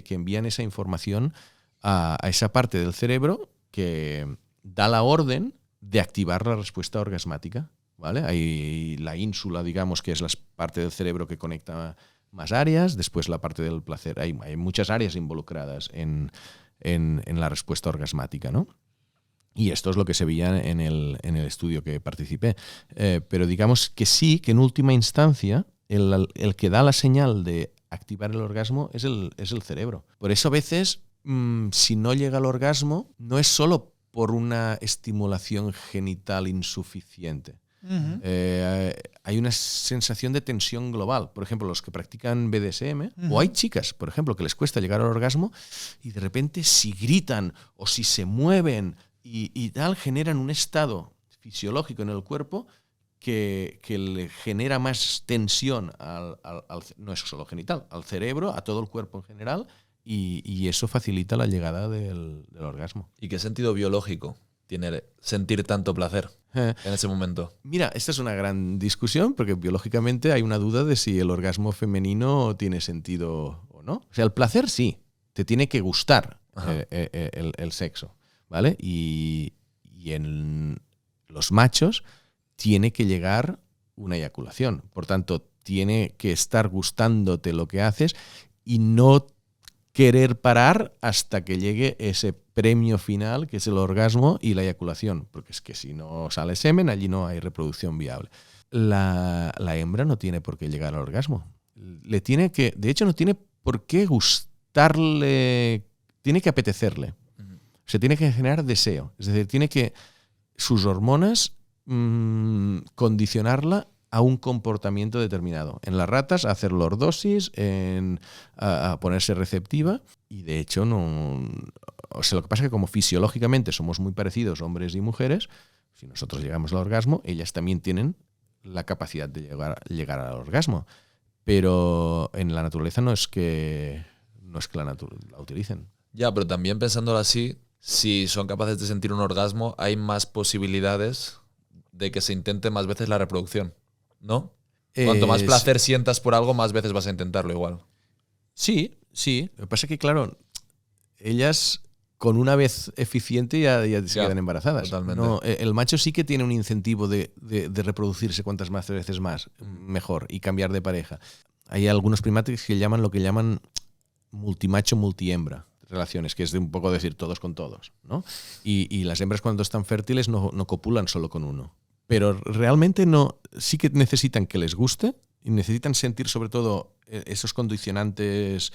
envían esa información a esa parte del cerebro que da la orden de activar la respuesta orgasmática, ¿vale? Hay la ínsula, digamos, que es la parte del cerebro que conecta más áreas, después la parte del placer. Hay muchas áreas involucradas en la respuesta orgasmática, ¿no? Y esto es lo que se veía en el estudio que participé. Pero digamos que sí, que en última instancia el que da la señal de activar el orgasmo es el cerebro. Por eso a veces, si no llega al orgasmo, no es solo por una estimulación genital insuficiente. Uh-huh. Hay una sensación de tensión global. Por ejemplo, los que practican BDSM, uh-huh, o hay chicas, por ejemplo, que les cuesta llegar al orgasmo y de repente si gritan o si se mueven y tal, generan un estado fisiológico en el cuerpo que le genera más tensión no es solo genital, al cerebro, a todo el cuerpo en general, y eso facilita la llegada del orgasmo. ¿Y qué sentido biológico tiene sentir tanto placer en ese momento? Mira, esta es una gran discusión porque biológicamente hay una duda de si el orgasmo femenino tiene sentido o no. O sea, el placer sí, te tiene que gustar el sexo, ¿vale? Y en los machos tiene que llegar una eyaculación. Por tanto, tiene que estar gustándote lo que haces y no querer parar hasta que llegue ese premio final, que es el orgasmo y la eyaculación, porque es que si no sale semen, allí no hay reproducción viable. La hembra no tiene por qué llegar al orgasmo. De hecho, no tiene por qué gustarle, tiene que apetecerle. O sea, tiene que generar deseo. Es decir, tiene que sus hormonas condicionarla a un comportamiento determinado. En las ratas, a hacer lordosis, a ponerse receptiva, y de hecho o sea, lo que pasa es que como fisiológicamente somos muy parecidos hombres y mujeres, si nosotros llegamos al orgasmo, ellas también tienen la capacidad de llegar al orgasmo. Pero en la naturaleza no es que la utilicen. Ya, pero también pensándolo así, si son capaces de sentir un orgasmo, hay más posibilidades de que se intente más veces la reproducción, ¿no? Cuanto más placer sientas por algo, más veces vas a intentarlo igual. Sí. Lo que pasa es que, claro, ellas con una vez eficiente ya se quedan embarazadas. Totalmente. No, el macho sí que tiene un incentivo de reproducirse cuantas más veces más, mejor, y cambiar de pareja. Hay algunos primates que llaman lo que llaman multimacho, multihembra. relaciones, que es de un poco decir todos con todos, ¿no? Y las hembras cuando están fértiles no copulan solo con uno. Pero realmente sí que necesitan que les guste y necesitan sentir sobre todo esos condicionantes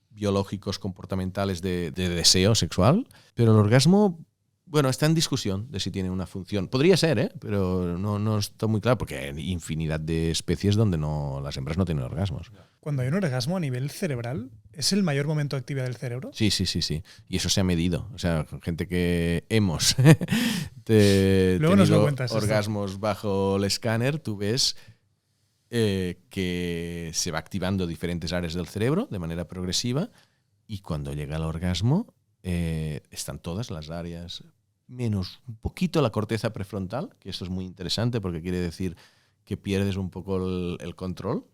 biológicos, comportamentales de deseo sexual, pero el orgasmo, bueno, está en discusión de si tiene una función. Podría ser, pero no está muy claro, porque hay infinidad de especies donde las hembras no tienen orgasmos. Cuando hay un orgasmo a nivel cerebral, ¿es el mayor momento de actividad del cerebro? Sí. Y eso se ha medido. O sea, gente que hemos tenido orgasmos bajo el escáner, tú ves que se va activando diferentes áreas del cerebro de manera progresiva y cuando llega el orgasmo están todas las áreas, menos un poquito la corteza prefrontal, que eso es muy interesante porque quiere decir que pierdes un poco el control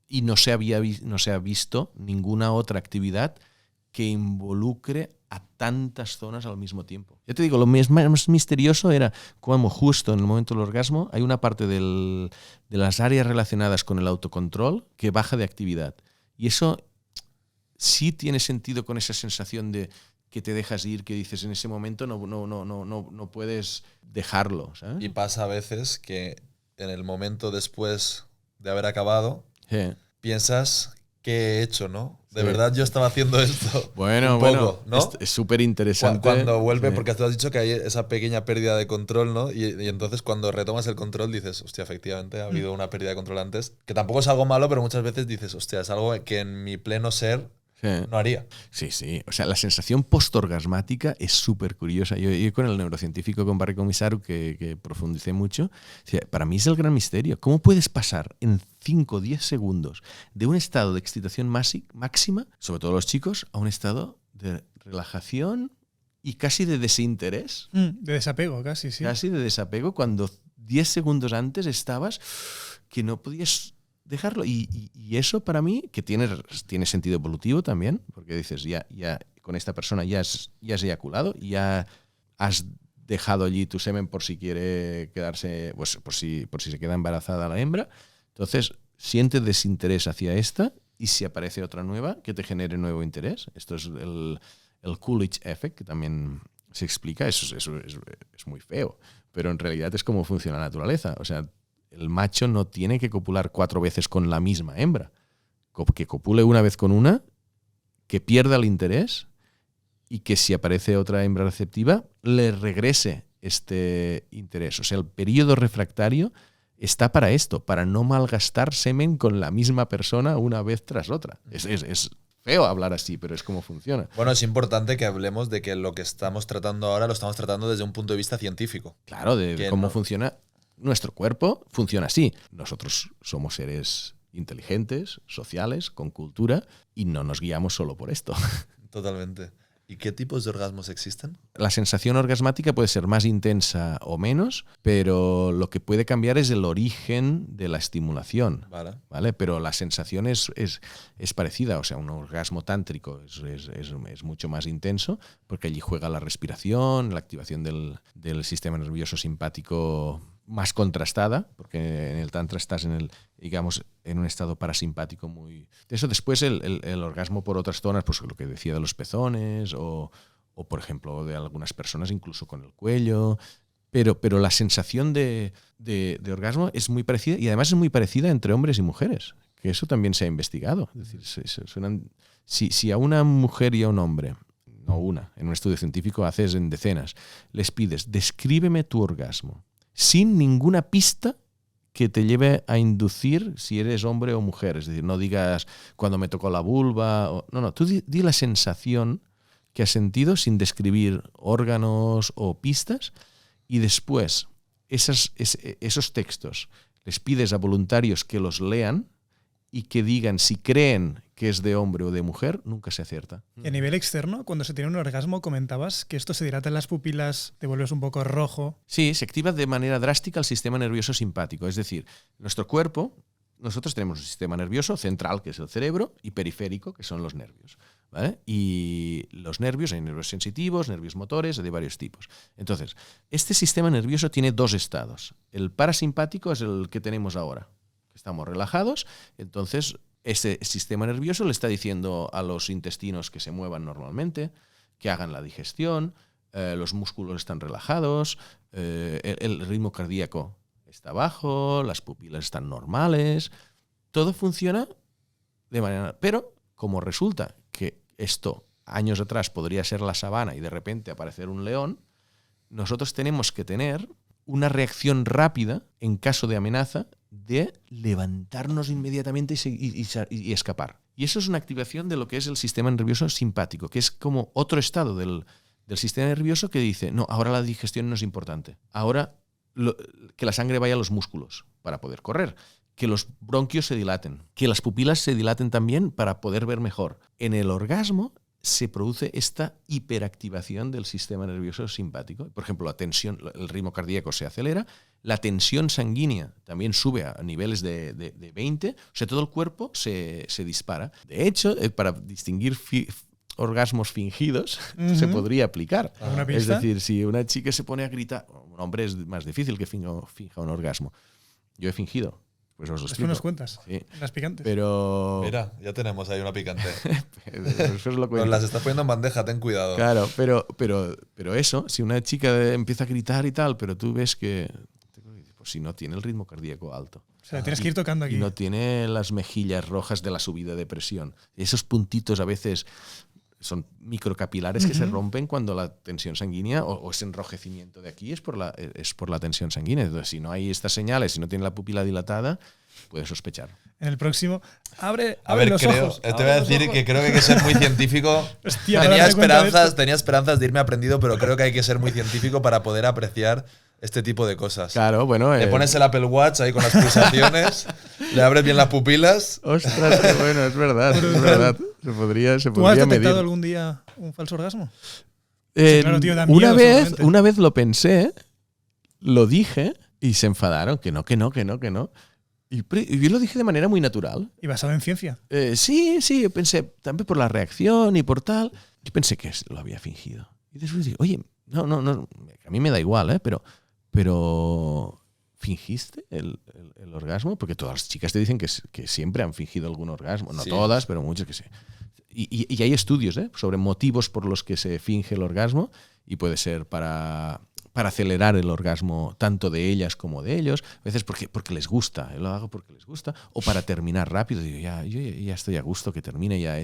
y no se ha visto ninguna otra actividad que involucre a tantas zonas al mismo tiempo. Ya te digo, lo más misterioso era cómo justo en el momento del orgasmo hay una parte de las áreas relacionadas con el autocontrol que baja de actividad. Y eso sí tiene sentido con esa sensación de que te dejas ir, que dices en ese momento no puedes dejarlo, ¿sabes? Y pasa a veces que en el momento después de haber acabado, piensas ¿qué he hecho, no? De verdad yo estaba haciendo esto. Bueno, ¿no? Es súper interesante. Cuando vuelve, porque tú has dicho que hay esa pequeña pérdida de control, ¿no? Y entonces cuando retomas el control dices, hostia, efectivamente ha habido una pérdida de control antes, que tampoco es algo malo, pero muchas veces dices, hostia, es algo que en mi pleno ser no haría. Sí. O sea, la sensación postorgasmática es súper curiosa. Yo con el neurocientífico, con Barry Komisaru, que profundicé mucho, o sea, para mí es el gran misterio. ¿Cómo puedes pasar en 5 o 10 segundos de un estado de excitación máxima, sobre todo los chicos, a un estado de relajación y casi de desinterés? De desapego, casi, sí. Casi de desapego, cuando 10 segundos antes estabas que no podías dejarlo. Y eso para mí, que tiene sentido evolutivo también, porque dices, ya con esta persona ya has eyaculado, ya has dejado allí tu semen por si quiere quedarse, pues por si se queda embarazada la hembra. Entonces, siente desinterés hacia esta y si aparece otra nueva, que te genere nuevo interés. Esto es el Coolidge Effect, que también se explica. Eso es muy feo, pero en realidad es como funciona la naturaleza. O sea, el macho no tiene que copular 4 veces con la misma hembra. Que copule una vez con una, que pierda el interés y que si aparece otra hembra receptiva, le regrese este interés. O sea, el periodo refractario está para esto, para no malgastar semen con la misma persona una vez tras otra. Es feo hablar así, pero es como funciona. Bueno, es importante que hablemos de que lo que estamos tratando ahora lo estamos tratando desde un punto de vista científico. Claro, de cómo funciona. Nuestro cuerpo funciona así. Nosotros somos seres inteligentes, sociales, con cultura, y no nos guiamos solo por esto. Totalmente. ¿Y qué tipos de orgasmos existen? La sensación orgasmática puede ser más intensa o menos, pero lo que puede cambiar es el origen de la estimulación. ¿Vale? Pero la sensación es parecida. O sea, un orgasmo tántrico es mucho más intenso porque allí juega la respiración, la activación del sistema nervioso simpático más contrastada, porque en el tantra estás en un estado parasimpático muy... Eso después el orgasmo por otras zonas, pues lo que decía de los pezones o por ejemplo de algunas personas incluso con el cuello, pero la sensación de orgasmo es muy parecida y además es muy parecida entre hombres y mujeres, que eso también se ha investigado. Es decir, si a una mujer y a un hombre, en un estudio científico haces en decenas, les pides, descríbeme tu orgasmo, sin ninguna pista que te lleve a inducir si eres hombre o mujer. Es decir, no digas cuando me tocó la vulva. Tú di la sensación que has sentido sin describir órganos o pistas y después esos textos les pides a voluntarios que los lean y que digan si creen que es de hombre o de mujer, nunca se acierta. Y a nivel externo, cuando se tiene un orgasmo, comentabas que esto se dilata en las pupilas, te vuelves un poco rojo. Sí, se activa de manera drástica el sistema nervioso simpático. Es decir, nuestro cuerpo, nosotros tenemos un sistema nervioso central, que es el cerebro, y periférico, que son los nervios. ¿Vale? Y los nervios, hay nervios sensitivos, nervios motores, de varios tipos. Entonces, este sistema nervioso tiene 2 estados. El parasimpático es el que tenemos ahora. Estamos relajados, entonces ese sistema nervioso le está diciendo a los intestinos que se muevan normalmente, que hagan la digestión, los músculos están relajados, el ritmo cardíaco está bajo, las pupilas están normales, todo funciona de manera... Pero como resulta que esto años atrás podría ser la sabana y de repente aparecer un león, nosotros tenemos que tener una reacción rápida en caso de amenaza de levantarnos inmediatamente y escapar. Y eso es una activación de lo que es el sistema nervioso simpático, que es como otro estado del sistema nervioso que dice, no, ahora la digestión no es importante, ahora que la sangre vaya a los músculos para poder correr, que los bronquios se dilaten, que las pupilas se dilaten también para poder ver mejor. En el orgasmo se produce esta hiperactivación del sistema nervioso simpático. Por ejemplo, la tensión, el ritmo cardíaco se acelera, la tensión sanguínea también sube a niveles de 20, o sea, todo el cuerpo se dispara. De hecho, para distinguir orgasmos fingidos, se podría aplicar. Es decir, si una chica se pone a gritar, un hombre es más difícil que finja un orgasmo. Yo he fingido. Pues os lo explico. Después nos cuentas. Sí. Las picantes. Pero... Mira, ya tenemos ahí una picante. Nos las estás poniendo en bandeja, ten cuidado. Claro, pero eso, si una chica empieza a gritar y tal, pero tú ves que pues si no tiene el ritmo cardíaco alto. O sea, tienes que ir tocando aquí. Y no tiene las mejillas rojas de la subida de presión. Esos puntitos a veces son microcapilares que se rompen cuando la tensión sanguínea o ese enrojecimiento de aquí es por la tensión sanguínea. Entonces, si no hay estas señales, si no tiene la pupila dilatada, puedes sospechar. En el próximo, abre los ojos. Te voy a decir que creo que hay que ser muy científico. Hostia, tenía esperanzas de irme aprendido, pero creo que hay que ser muy científico para poder apreciar este tipo de cosas. Claro, bueno. Le pones el Apple Watch ahí con las pulsaciones, le abres bien las pupilas. Ostras, qué bueno, es verdad. Es verdad. Se podría ¿Tú has detectado medir. algún día un falso orgasmo? Claro, tío, da miedo, una vez lo pensé, lo dije y se enfadaron, que no. Y yo lo dije de manera muy natural. ¿Y basado en ciencia? Sí, yo pensé, también por la reacción y por tal, yo pensé que lo había fingido. Y después dije, oye, no, a mí me da igual, pero ¿fingiste el orgasmo? Porque todas las chicas te dicen que siempre han fingido algún orgasmo. No todas, pero muchas que sí. Y hay estudios sobre motivos por los que se finge el orgasmo y puede ser para acelerar el orgasmo tanto de ellas como de ellos, a veces porque les gusta, lo hago porque les gusta, o para terminar rápido, digo, yo ya estoy a gusto que termine ya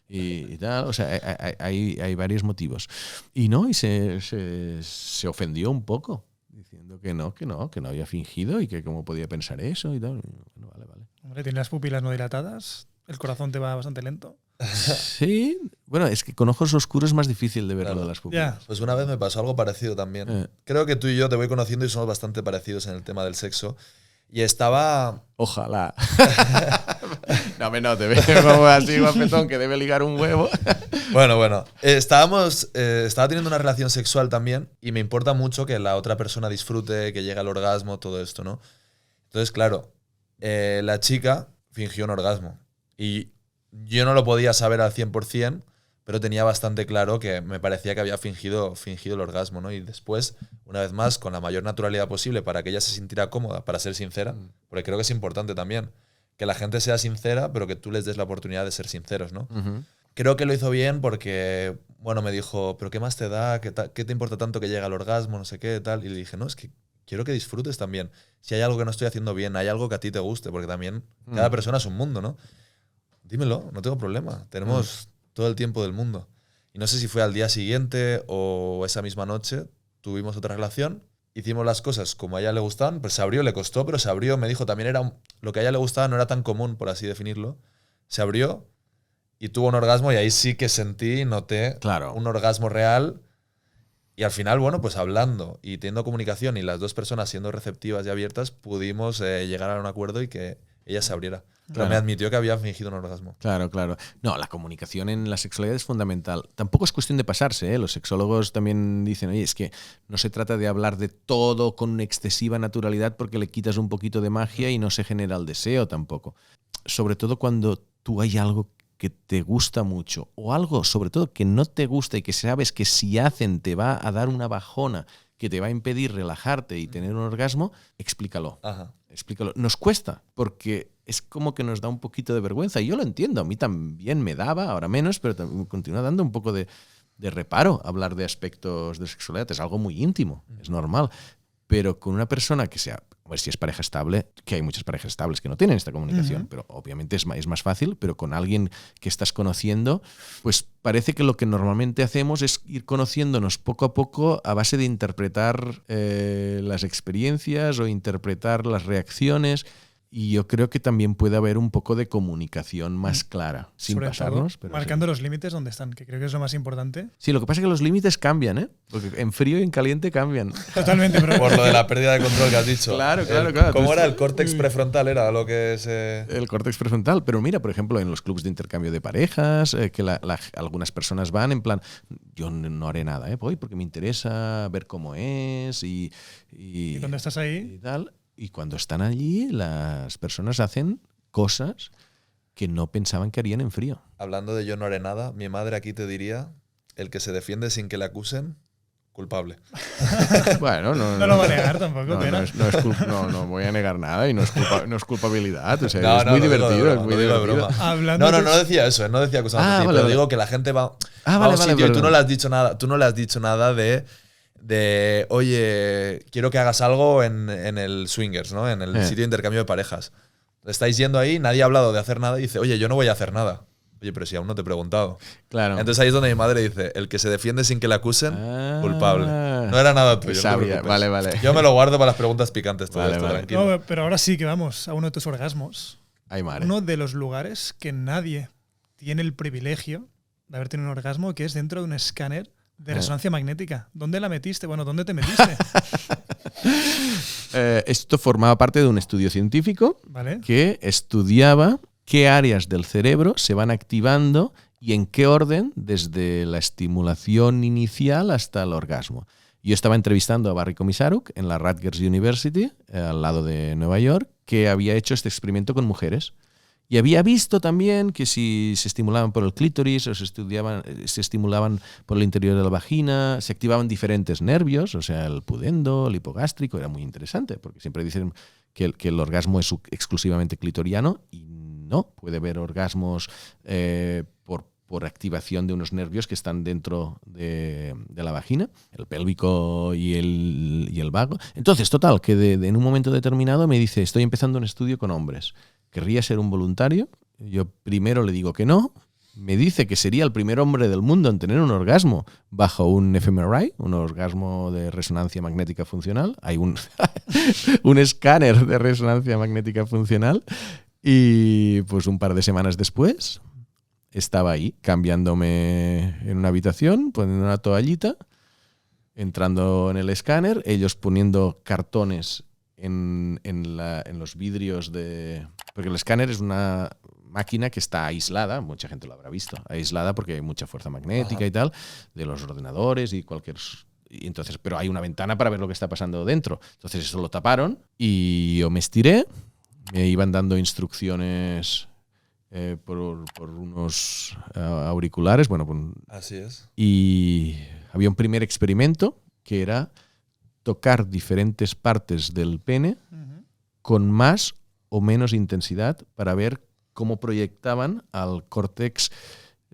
y tal, o sea, hay varios motivos. Y se ofendió un poco, diciendo que no había fingido y que cómo podía pensar eso y tal. Bueno, vale. Hombre, ¿tienes las pupilas no dilatadas? ¿El corazón te va bastante lento? Sí, bueno, es que con ojos oscuros es más difícil de verlo de las pupilas. Yeah. Pues una vez me pasó algo parecido también. Creo que tú y yo te voy conociendo y somos bastante parecidos en el tema del sexo. Y estaba... Ojalá. No, te veo como así guapetón que debe ligar un huevo. Bueno. Estaba teniendo una relación sexual también y me importa mucho que la otra persona disfrute, que llegue al orgasmo, todo esto, ¿no? Entonces, claro, la chica fingió un orgasmo. Y yo no lo podía saber al 100%, pero tenía bastante claro que me parecía que había fingido el orgasmo, ¿no? Y después, una vez más, con la mayor naturalidad posible para que ella se sintiera cómoda, para ser sincera, porque creo que es importante también que la gente sea sincera, pero que tú les des la oportunidad de ser sinceros, ¿no? Uh-huh. Creo que lo hizo bien porque, bueno, me dijo, ¿pero qué más te da? ¿Qué te importa tanto que llegue al orgasmo? No sé qué, tal. Y le dije, no, es que quiero que disfrutes también. Si hay algo que no estoy haciendo bien, hay algo que a ti te guste, porque también cada persona es un mundo, ¿no? Dímelo, no tengo problema. Tenemos todo el tiempo del mundo. Y no sé si fue al día siguiente o esa misma noche, tuvimos otra relación, hicimos las cosas como a ella le gustaban, pues se abrió, le costó, pero se abrió, me dijo, también lo que a ella le gustaba no era tan común, por así definirlo. Se abrió y tuvo un orgasmo y ahí sí que sentí, noté un orgasmo real. Y al final, bueno, pues hablando y teniendo comunicación y las dos personas siendo receptivas y abiertas, pudimos llegar a un acuerdo y que ella se abriera. Pero me admitió que había fingido un orgasmo. Claro. No, la comunicación en la sexualidad es fundamental. Tampoco es cuestión de pasarse, ¿eh? Los sexólogos también dicen, oye, es que no se trata de hablar de todo con excesiva naturalidad porque le quitas un poquito de magia y no se genera el deseo tampoco. Sobre todo cuando tú hay algo que te gusta mucho o algo, sobre todo, que no te gusta y que sabes que si hacen te va a dar una bajona que te va a impedir relajarte y tener un orgasmo, explícalo. Ajá. Explícalo. Nos cuesta porque es como que nos da un poquito de vergüenza. Y yo lo entiendo, a mí también me daba, ahora menos, pero continúa dando un poco de reparo hablar de aspectos de sexualidad. Es algo muy íntimo, es normal. Pero con una persona que sea, a ver si es pareja estable, que hay muchas parejas estables que no tienen esta comunicación, pero obviamente es más fácil, pero con alguien que estás conociendo, pues parece que lo que normalmente hacemos es ir conociéndonos poco a poco a base de interpretar las experiencias o interpretar las reacciones. Y yo creo que también puede haber un poco de comunicación más clara, sin Sobre pasarnos. todo, pero marcando sí. los límites donde están, que creo que es lo más importante. Sí, lo que pasa es que los límites cambian, ¿eh? Porque en frío y en caliente cambian. Totalmente, pero Por lo de la pérdida de control que has dicho. Claro. ¿Cómo era? El córtex prefrontal era lo que se... El córtex prefrontal. Pero mira, por ejemplo, en los clubs de intercambio de parejas, que algunas personas van en plan, yo no haré nada, voy porque me interesa ver cómo es y cuando estás ahí... y tal. Y cuando están allí, las personas hacen cosas que no pensaban que harían en frío. Hablando de yo no haré nada, mi madre aquí te diría, el que se defiende sin que le acusen, culpable. Bueno, No lo va a negar tampoco, pero... no voy a negar nada y no es culpabilidad. O sea, No, es no, muy lo digo de divertido, broma, es muy lo digo de divertido. broma. Hablando No decía eso, no decía acusando a ti, pero digo que la gente va a un sitio y tú no le has dicho nada de oye, quiero que hagas algo en el swingers, ¿no? En el sitio de intercambio de parejas. Estáis yendo ahí, nadie ha hablado de hacer nada y dice, oye, yo no voy a hacer nada. Oye, pero si aún no te he preguntado. Claro. Entonces ahí es donde mi madre dice, el que se defiende sin que le acusen, culpable. No era nada tuyo. Sabía, no te vale. preocupes. Yo me lo guardo para las preguntas picantes todo Vale, esto, vale. tranquilo. No, pero ahora sí que vamos a uno de tus orgasmos. Ay, madre. Uno de los lugares que nadie tiene el privilegio de haber tenido un orgasmo, que es dentro de un escáner de resonancia magnética. ¿Dónde la metiste? Bueno, ¿dónde te metiste? Esto formaba parte de un estudio científico, ¿Vale? que estudiaba qué áreas del cerebro se van activando y en qué orden desde la estimulación inicial hasta el orgasmo. Yo estaba entrevistando a Barry Komisaruk en la Rutgers University, al lado de Nueva York, que había hecho este experimento con mujeres. Y había visto también que si se estimulaban por el clítoris o se estimulaban por el interior de la vagina, se activaban diferentes nervios, o sea, el pudendo, el hipogástrico, era muy interesante, porque siempre dicen que el orgasmo es exclusivamente clitoriano y no, puede haber orgasmos por activación de unos nervios que están dentro de la vagina, el pélvico y el vago. Entonces, total, que en un momento determinado me dice, estoy empezando un estudio con hombres. ¿Querría ser un voluntario? Yo primero le digo que no. Me dice que sería el primer hombre del mundo en tener un orgasmo bajo un fMRI, un orgasmo de resonancia magnética funcional. Hay un escáner de resonancia magnética funcional. Y pues un par de semanas después estaba ahí cambiándome en una habitación, poniendo una toallita, entrando en el escáner, ellos poniendo cartones en los vidrios de... Porque el escáner es una máquina que está aislada, mucha gente lo habrá visto, aislada porque hay mucha fuerza magnética y tal, de los ordenadores y cualquier... Y entonces, pero hay una ventana para ver lo que está pasando dentro. Entonces eso lo taparon y yo me estiré, me iban dando instrucciones por unos auriculares, Así es. y había un primer experimento que era tocar diferentes partes del pene con más o menos intensidad para ver cómo proyectaban al córtex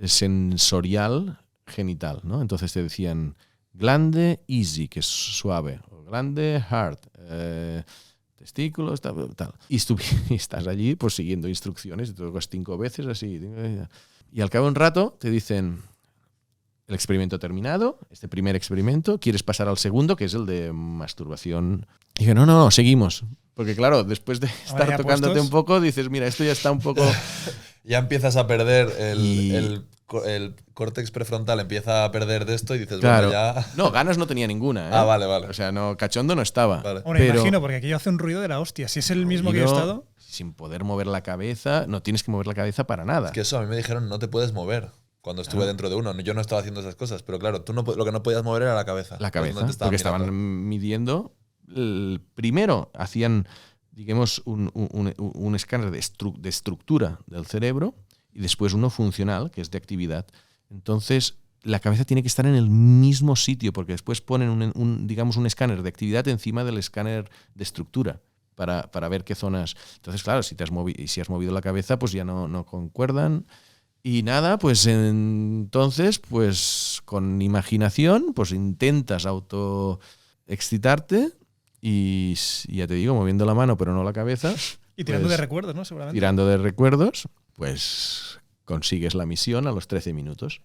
sensorial genital, ¿no? Entonces te decían glande easy, que es suave, o glande hard, testículos, tal. Y estás allí pues siguiendo instrucciones, y te tocas 5 veces así. Y al cabo de un rato te dicen, el experimento terminado, este primer experimento, ¿quieres pasar al segundo, que es el de masturbación? Y dije, no, seguimos. Porque claro, después de estar tocándote un poco, dices, mira, esto ya está un poco... Ya empiezas a perder el córtex prefrontal, empieza a perder de esto y dices, claro, bueno, ya... No, ganas no tenía ninguna. Ah, vale. O sea, no, cachondo no estaba. Vale. Bueno, imagino, porque aquí hace un ruido de la hostia. Si es el mismo que yo he estado... Sin poder mover la cabeza, no tienes que mover la cabeza para nada. Es que eso, a mí me dijeron, no te puedes mover. Cuando estuve dentro de uno, yo no estaba haciendo esas cosas, pero claro, tú lo que no podías mover era la cabeza. La cabeza, porque estaban midiendo. Primero hacían, digamos, un escáner de estructura del cerebro y después uno funcional, que es de actividad. Entonces, la cabeza tiene que estar en el mismo sitio, porque después ponen digamos, un escáner de actividad encima del escáner de estructura. para ver qué zonas. Entonces, claro, si has movido la cabeza, pues ya no concuerdan. Y nada, pues entonces, pues con imaginación, pues intentas autoexcitarte y ya te digo, moviendo la mano pero no la cabeza. Y tirando pues, de recuerdos, ¿no? Seguramente. Tirando de recuerdos, pues consigues la misión a los 13 minutos.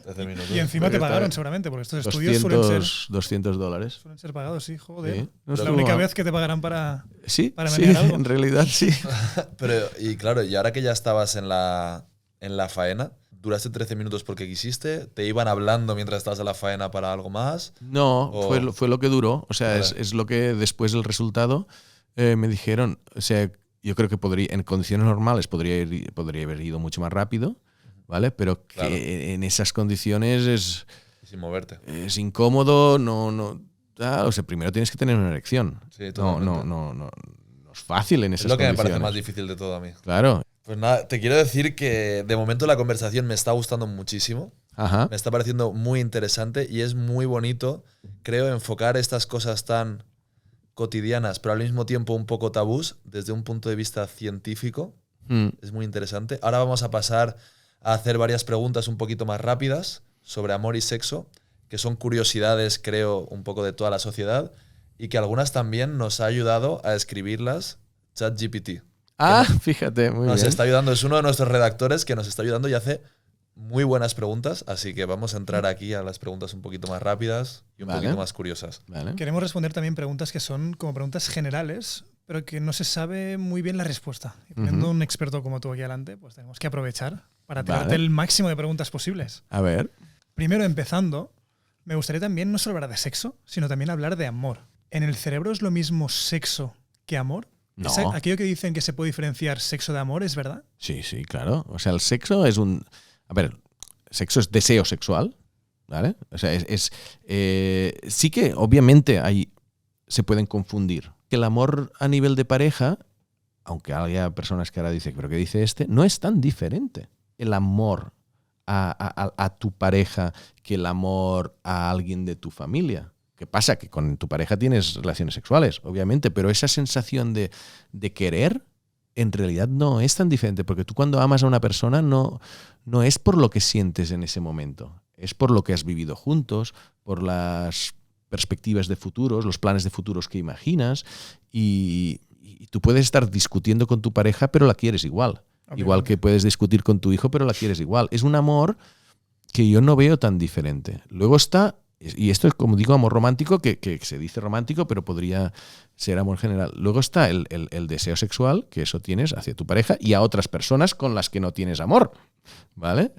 13 minutos. Y encima te pagaron seguramente, porque estos estudios suelen ser $200. Suelen ser pagados, sí, joder. Sí, no Es la estuvo única mal. vez que te pagarán para Sí, menear algo. en realidad sí. Pero, y claro, y ahora que ya estabas en la faena, ¿duraste 13 minutos porque quisiste? ¿Te iban hablando mientras estabas en la faena para algo más? No, O- fue lo que duró. O sea, Vale. es lo que después del resultado me dijeron. O sea, yo creo que en condiciones normales podría haber ido mucho más rápido, ¿vale? Pero Claro. que en esas condiciones Sin moverte. es incómodo, no. O sea, primero tienes que tener una erección. Sí, No totalmente. es fácil en Es esas lo que me condiciones. parece más difícil de todo a mí. Claro. Pues nada, te quiero decir que de momento la conversación me está gustando muchísimo. Ajá. Me está pareciendo muy interesante y es muy bonito, creo, enfocar estas cosas tan cotidianas, pero al mismo tiempo un poco tabús, desde un punto de vista científico. Mm. Es muy interesante. Ahora vamos a pasar a hacer varias preguntas un poquito más rápidas sobre amor y sexo, que son curiosidades, creo, un poco de toda la sociedad y que algunas también nos ha ayudado a escribirlas ChatGPT. Ah, fíjate, muy Nos bien. está ayudando, es uno de nuestros redactores que nos está ayudando y hace muy buenas preguntas, así que vamos a entrar aquí a las preguntas un poquito más rápidas y un Vale. poquito más curiosas. Vale. Queremos responder también preguntas que son como preguntas generales, pero que no se sabe muy bien la respuesta. Y teniendo un experto como tú aquí adelante, pues tenemos que aprovechar para tirarte Vale. el máximo de preguntas posibles. A ver. Primero, empezando, me gustaría también no solo hablar de sexo, sino también hablar de amor. ¿En el cerebro es lo mismo sexo que amor? No. Aquello que dicen que se puede diferenciar sexo de amor, ¿es verdad? Sí, claro. O sea, el sexo es un... A ver, sexo es deseo sexual, ¿vale? O sea, sí que obviamente se pueden confundir. Que el amor a nivel de pareja, aunque haya personas que ahora dicen, pero ¿qué dice este? No es tan diferente el amor a tu pareja que el amor a alguien de tu familia. ¿Qué pasa? Que con tu pareja tienes relaciones sexuales, obviamente, pero esa sensación de querer en realidad no es tan diferente, porque tú cuando amas a una persona no es por lo que sientes en ese momento, es por lo que has vivido juntos, por las perspectivas de futuros, los planes de futuros que imaginas, y tú puedes estar discutiendo con tu pareja, pero la quieres igual. Obviamente. Igual que puedes discutir con tu hijo, pero la quieres igual. Es un amor que yo no veo tan diferente. Luego está... Y esto es, como digo, amor romántico, que se dice romántico, pero podría ser amor general. Luego está el deseo sexual, que eso tienes hacia tu pareja y a otras personas con las que no tienes amor. ¿Vale?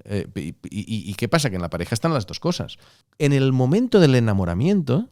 ¿Y qué pasa? Que en la pareja están las dos cosas. En el momento del enamoramiento,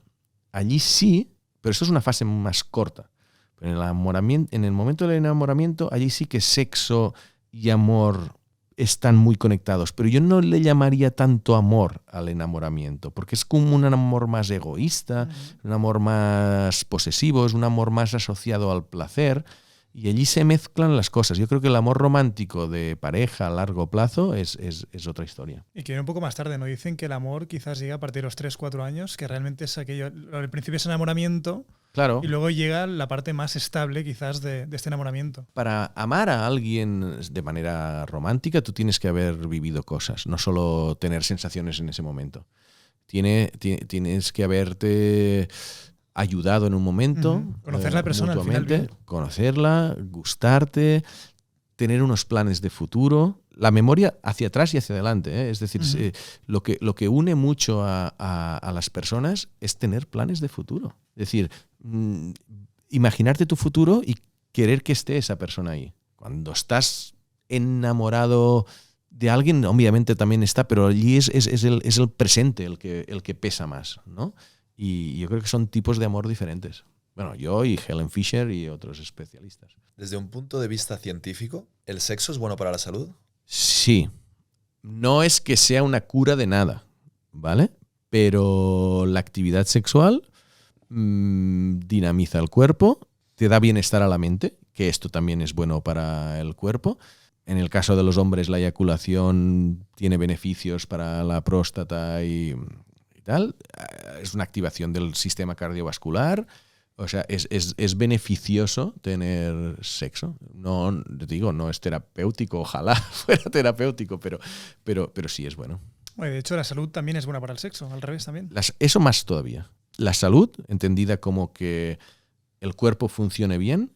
allí sí, pero eso es una fase más corta. Pero en el momento del enamoramiento, allí sí que sexo y amor están muy conectados, pero yo no le llamaría tanto amor al enamoramiento, porque es como un amor más egoísta, un amor más posesivo, es un amor más asociado al placer, y allí se mezclan las cosas. Yo creo que el amor romántico de pareja a largo plazo es otra historia. Y que viene un poco más tarde, ¿no? Dicen que el amor quizás llega a partir de los 3-4 años, que realmente es aquello, al principio es enamoramiento, Claro. y luego llega la parte más estable quizás de este enamoramiento. Para amar a alguien de manera romántica, tú tienes que haber vivido cosas, no solo tener sensaciones en ese momento. Tienes que haberte ayudado en un momento. Conocer la persona al final mutuamente, bien. conocerla, gustarte, tener unos planes de futuro. La memoria hacia atrás y hacia adelante, ¿eh? Es decir, lo que une mucho a las personas es tener planes de futuro. Es decir, imaginarte tu futuro y querer que esté esa persona ahí. Cuando estás enamorado de alguien, obviamente también está, pero allí es el presente el que pesa más, ¿no? Y yo creo que son tipos de amor diferentes. Bueno, yo y Helen Fisher y otros especialistas. Desde un punto de vista científico, ¿el sexo es bueno para la salud? Sí. No es que sea una cura de nada, ¿vale? Pero la actividad sexual dinamiza el cuerpo, te da bienestar a la mente, que esto también es bueno para el cuerpo. En el caso de los hombres, la eyaculación tiene beneficios para la próstata y tal. Es una activación del sistema cardiovascular. O sea, es beneficioso tener sexo. No, te digo, no es terapéutico, ojalá fuera terapéutico, pero sí es bueno. Bueno, de hecho, la salud también es buena para el sexo, al revés también. Eso más todavía. La salud, entendida como que el cuerpo funcione bien,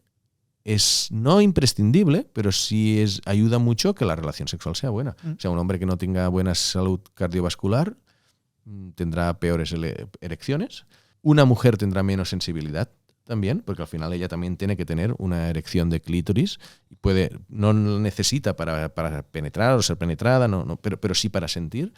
es no imprescindible, pero sí ayuda mucho que la relación sexual sea buena. O sea, un hombre que no tenga buena salud cardiovascular tendrá peores erecciones. Una mujer tendrá menos sensibilidad también, porque al final ella también tiene que tener una erección de clítoris. No lo necesita para penetrar o ser penetrada, pero sí para sentir.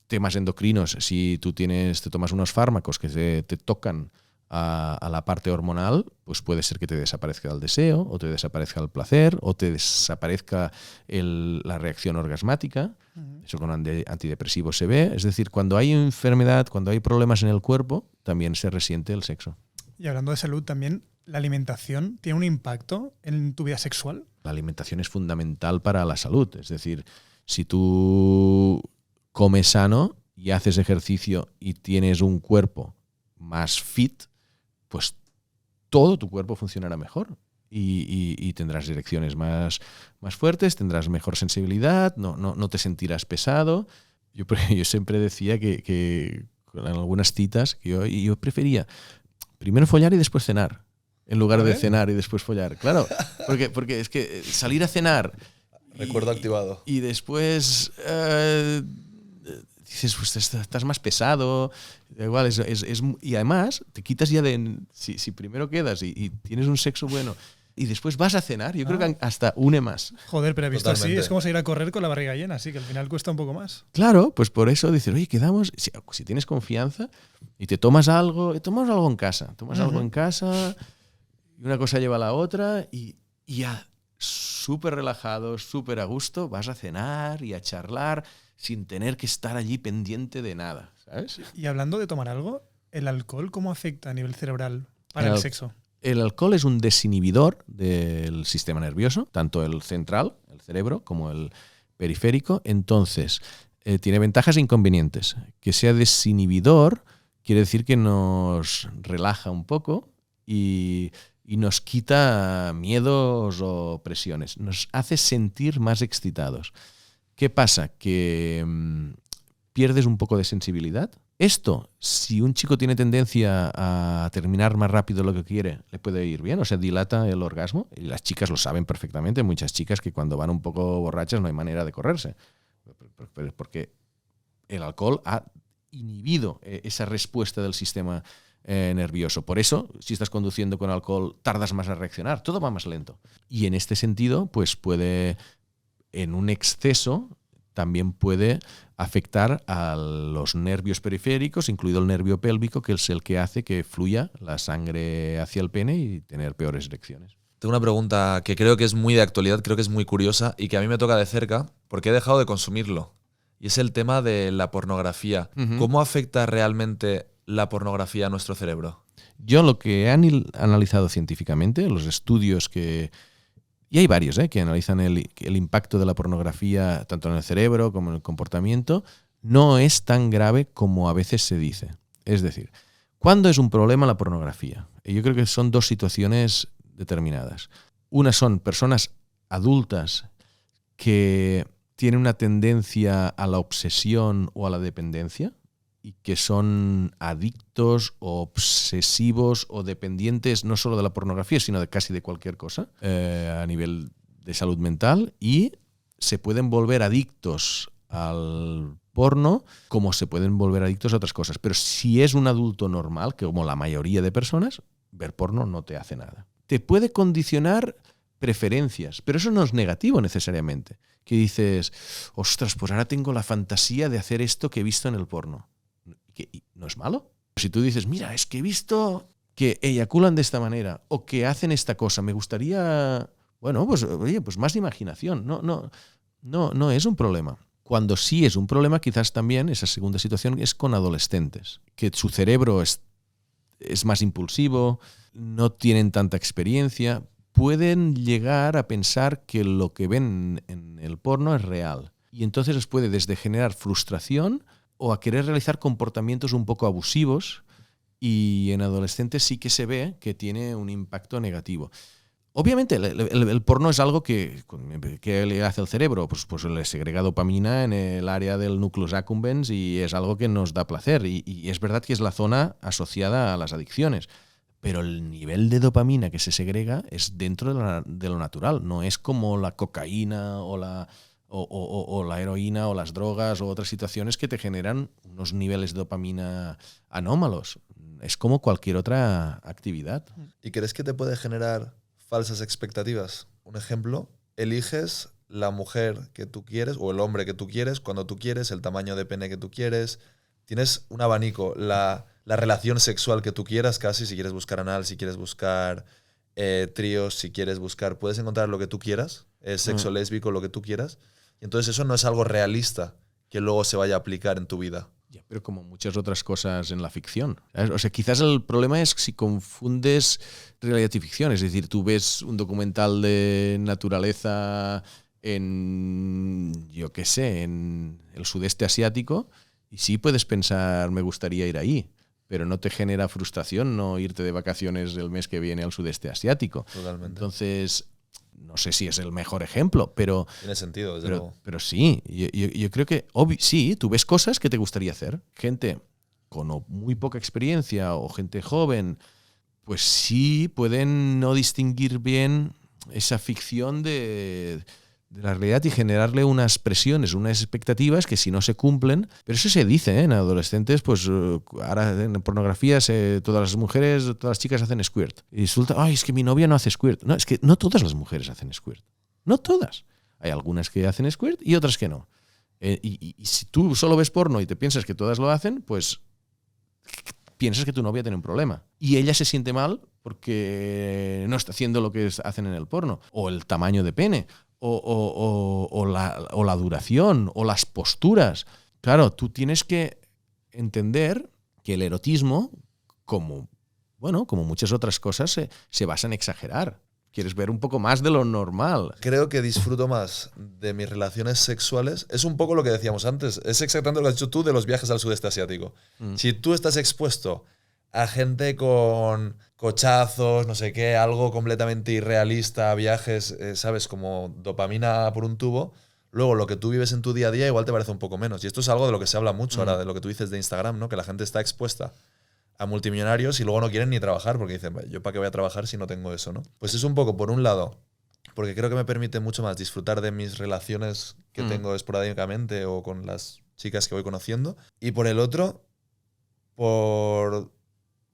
Temas endocrinos, si tú te tomas unos fármacos que te tocan a la parte hormonal, pues puede ser que te desaparezca el deseo, o te desaparezca el placer, o te desaparezca la reacción orgasmática. Eso con antidepresivos se ve. Es decir, cuando hay enfermedad, cuando hay problemas en el cuerpo, también se resiente el sexo. Y hablando de salud también, ¿la alimentación tiene un impacto en tu vida sexual? La alimentación es fundamental para la salud. Es decir, si tú comes sano y haces ejercicio y tienes un cuerpo más fit, pues todo tu cuerpo funcionará mejor y tendrás erecciones más fuertes, tendrás mejor sensibilidad, no te sentirás pesado. Yo siempre decía que en algunas citas que yo prefería primero follar y después cenar, en lugar de cenar y después follar. Claro, porque es que salir a cenar recuerdo activado y después dices, pues estás más pesado, da igual, y además te quitas ya si primero quedas y tienes un sexo bueno y después vas a cenar, yo creo que hasta une más. Joder, pero visto Totalmente. así, es como salir a correr con la barriga llena, así que al final cuesta un poco más. Claro, pues por eso dices, oye, quedamos, si tienes confianza y te tomas algo en casa, algo en casa y una cosa lleva a la otra y ya súper relajado, súper a gusto, vas a cenar y a charlar sin tener que estar allí pendiente de nada, ¿sabes? Y hablando de tomar algo, ¿el alcohol cómo afecta a nivel cerebral para el sexo? El alcohol es un desinhibidor del sistema nervioso, tanto el central, el cerebro, como el periférico. Entonces, tiene ventajas e inconvenientes. Que sea desinhibidor quiere decir que nos relaja un poco y nos quita miedos o presiones. Nos hace sentir más excitados. ¿Qué pasa? Que pierdes un poco de sensibilidad. Esto, si un chico tiene tendencia a terminar más rápido lo que quiere, le puede ir bien, o sea, dilata el orgasmo. Y las chicas lo saben perfectamente, muchas chicas que cuando van un poco borrachas no hay manera de correrse. Porque el alcohol ha inhibido esa respuesta del sistema nervioso. Por eso, si estás conduciendo con alcohol, tardas más a reaccionar, todo va más lento. Y en este sentido, pues puede, en un exceso, también puede afectar a los nervios periféricos, incluido el nervio pélvico, que es el que hace que fluya la sangre hacia el pene y tener peores erecciones. Tengo una pregunta que creo que es muy de actualidad, creo que es muy curiosa y que a mí me toca de cerca porque he dejado de consumirlo. Y es el tema de la pornografía. Uh-huh. ¿Cómo afecta realmente la pornografía a nuestro cerebro? Yo lo que he analizado científicamente, los estudios y hay varios que analizan el impacto de la pornografía tanto en el cerebro como en el comportamiento, no es tan grave como a veces se dice. Es decir, ¿cuándo es un problema la pornografía? Yo creo que son dos situaciones determinadas. Una son personas adultas que tienen una tendencia a la obsesión o a la dependencia y que son adictos o obsesivos o dependientes no solo de la pornografía, sino de casi de cualquier cosa a nivel de salud mental, y se pueden volver adictos al porno como se pueden volver adictos a otras cosas. Pero si es un adulto normal, que como la mayoría de personas, ver porno no te hace nada. Te puede condicionar preferencias, pero eso no es negativo necesariamente. Que dices, ostras, pues ahora tengo la fantasía de hacer esto que he visto en el porno. ¿Y no es malo? Si tú dices, mira, es que he visto que eyaculan de esta manera o que hacen esta cosa, me gustaría, bueno, pues oye, pues más imaginación. No es un problema. Cuando sí es un problema, quizás también esa segunda situación es con adolescentes, que su cerebro es más impulsivo, no tienen tanta experiencia, pueden llegar a pensar que lo que ven en el porno es real. Y entonces les puede desde generar frustración o a querer realizar comportamientos un poco abusivos y en adolescentes sí que se ve que tiene un impacto negativo. Obviamente, el porno es algo que le hace al cerebro, pues le segrega dopamina en el área del núcleus accumbens y es algo que nos da placer. Y es verdad que es la zona asociada a las adicciones, pero el nivel de dopamina que se segrega es dentro de lo natural, no es como la cocaína o la heroína o las drogas o otras situaciones que te generan unos niveles de dopamina anómalos. Es como cualquier otra actividad. ¿Y crees que te puede generar falsas expectativas? Un ejemplo, eliges la mujer que tú quieres o el hombre que tú quieres, cuando tú quieres, el tamaño de pene que tú quieres. Tienes un abanico, la relación sexual que tú quieras casi, si quieres buscar anal, si quieres buscar tríos, si quieres buscar, puedes encontrar lo que tú quieras, sexo lésbico, lo que tú quieras. Y entonces eso no es algo realista que luego se vaya a aplicar en tu vida. Ya, pero como muchas otras cosas en la ficción. O sea, quizás el problema es si confundes realidad y ficción. Es decir, tú ves un documental de naturaleza en, yo qué sé, en el sudeste asiático y sí puedes pensar, me gustaría ir ahí, pero no te genera frustración no irte de vacaciones el mes que viene al sudeste asiático. Totalmente. Entonces, no sé si es el mejor ejemplo, pero... Tiene sentido, desde luego. Pero sí, yo creo que sí, tú ves cosas que te gustaría hacer. Gente con muy poca experiencia o gente joven, pues sí pueden no distinguir bien esa ficción de la realidad y generarle unas presiones, unas expectativas que si no se cumplen, pero eso se dice, en adolescentes, pues ahora en pornografía todas las mujeres, todas las chicas hacen squirt. Y resulta, ay, es que mi novia no hace squirt. No, es que no todas las mujeres hacen squirt. No todas. Hay algunas que hacen squirt y otras que no. Y si tú solo ves porno y te piensas que todas lo hacen, pues piensas que tu novia tiene un problema. Y ella se siente mal porque no está haciendo lo que hacen en el porno. O el tamaño de pene. O la duración, o las posturas. Claro, tú tienes que entender que el erotismo, como muchas otras cosas, se basa en exagerar. Quieres ver un poco más de lo normal. Creo que disfruto más de mis relaciones sexuales. Es un poco lo que decíamos antes. Es exactamente lo que has dicho tú de los viajes al sudeste asiático. Si tú estás expuesto a gente con cochazos, no sé qué, algo completamente irrealista, viajes, ¿sabes? Como dopamina por un tubo. Luego, lo que tú vives en tu día a día igual te parece un poco menos. Y esto es algo de lo que se habla mucho ahora, de lo que tú dices de Instagram, ¿no? Que la gente está expuesta a multimillonarios y luego no quieren ni trabajar porque dicen, ¿yo para qué voy a trabajar si no tengo eso, no? Pues es un poco, por un lado, porque creo que me permite mucho más disfrutar de mis relaciones que tengo esporádicamente o con las chicas que voy conociendo. Y por el otro, por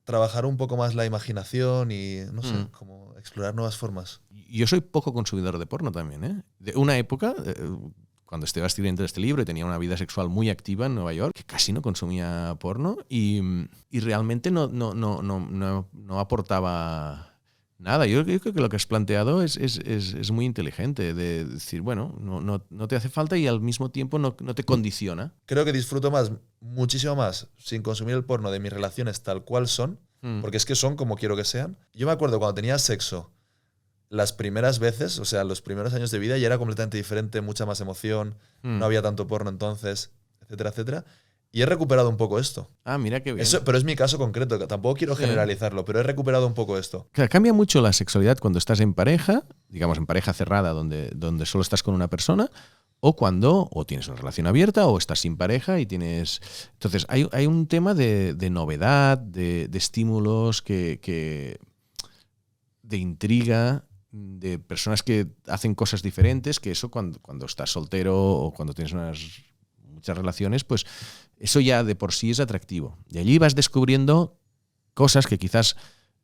trabajar un poco más la imaginación y, no sé, como explorar nuevas formas. Yo soy poco consumidor de porno también, ¿eh? De una época, cuando estaba escribiendo este libro y tenía una vida sexual muy activa en Nueva York, que casi no consumía porno y realmente no aportaba nada. Yo creo que lo que has planteado es muy inteligente, de decir, bueno, no te hace falta y al mismo tiempo no te condiciona. Creo que disfruto muchísimo más, sin consumir el porno, de mis relaciones tal cual son, porque es que son como quiero que sean. Yo me acuerdo cuando tenía sexo las primeras veces, o sea, los primeros años de vida, y era completamente diferente, mucha más emoción, no había tanto porno entonces, etcétera, etcétera. Y he recuperado un poco esto. Ah, mira qué bien. Pero es mi caso concreto, que tampoco quiero generalizarlo, pero he recuperado un poco esto. Claro, cambia mucho la sexualidad cuando estás en pareja, digamos en pareja cerrada, donde solo estás con una persona, o cuando o tienes una relación abierta o estás sin pareja y tienes... Entonces, hay un tema de novedad, de estímulos, de intriga, de personas que hacen cosas diferentes, que eso cuando estás soltero o cuando tienes muchas relaciones, pues eso ya de por sí es atractivo. Y allí vas descubriendo cosas que quizás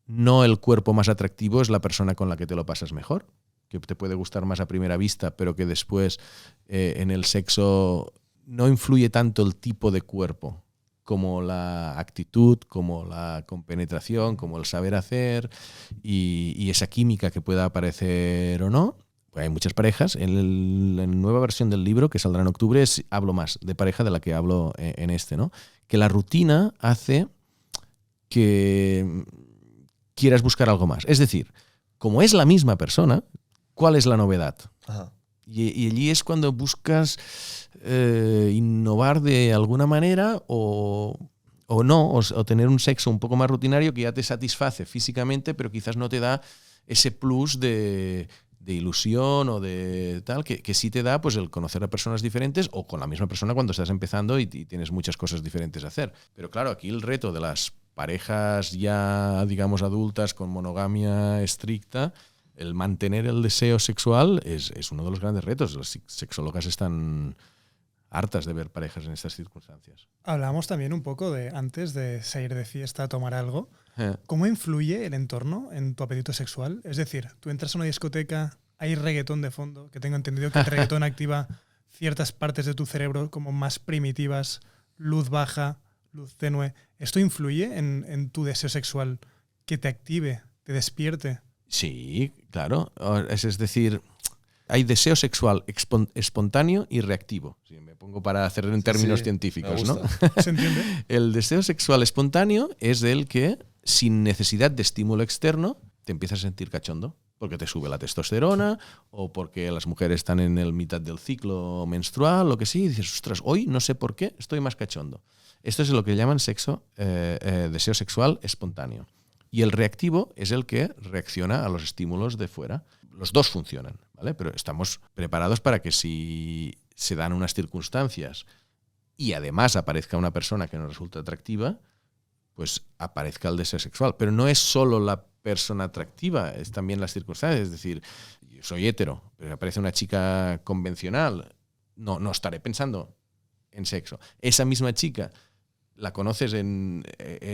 no el cuerpo más atractivo es la persona con la que te lo pasas mejor, que te puede gustar más a primera vista, pero que después en el sexo no influye tanto el tipo de cuerpo como la actitud, como la compenetración, como el saber hacer y esa química que pueda aparecer o no. Pues hay muchas parejas. En la nueva versión del libro, que saldrá en octubre, hablo más de pareja de la que hablo en este, ¿no? Que la rutina hace que quieras buscar algo más. Es decir, como es la misma persona, ¿cuál es la novedad? Ajá. Y allí es cuando buscas innovar de alguna manera o O no, o tener un sexo un poco más rutinario que ya te satisface físicamente, pero quizás no te da ese plus de ilusión o de tal, que sí te da pues el conocer a personas diferentes o con la misma persona cuando estás empezando y tienes muchas cosas diferentes a hacer. Pero claro, aquí el reto de las parejas ya, digamos, adultas con monogamia estricta, el mantener el deseo sexual es uno de los grandes retos. Las sexólogas están hartas de ver parejas en estas circunstancias. Hablamos también un poco antes de salir de fiesta a tomar algo. ¿Cómo influye el entorno en tu apetito sexual? Es decir, tú entras a una discoteca, hay reggaetón de fondo, que tengo entendido que el reggaetón activa ciertas partes de tu cerebro como más primitivas, luz baja, luz tenue. ¿Esto influye en tu deseo sexual? Que te active, te despierte. Sí, claro. Es decir, hay deseo sexual espontáneo y reactivo. Si me pongo para hacer en términos científicos, ¿no? ¿Se entiende? El deseo sexual espontáneo es el que, sin necesidad de estímulo externo, te empiezas a sentir cachondo. Porque te sube la testosterona o porque las mujeres están en el mitad del ciclo menstrual, lo que sí, y dices, ostras, hoy no sé por qué estoy más cachondo. Esto es lo que llaman deseo sexual espontáneo. Y el reactivo es el que reacciona a los estímulos de fuera. Los dos funcionan, ¿vale? Pero estamos preparados para que si se dan unas circunstancias y además aparezca una persona que nos resulta atractiva, pues aparezca el deseo sexual. Pero no es solo la persona atractiva, es también las circunstancias. Es decir, yo soy hetero, pero aparece una chica convencional, no estaré pensando en sexo. Esa misma chica la conoces en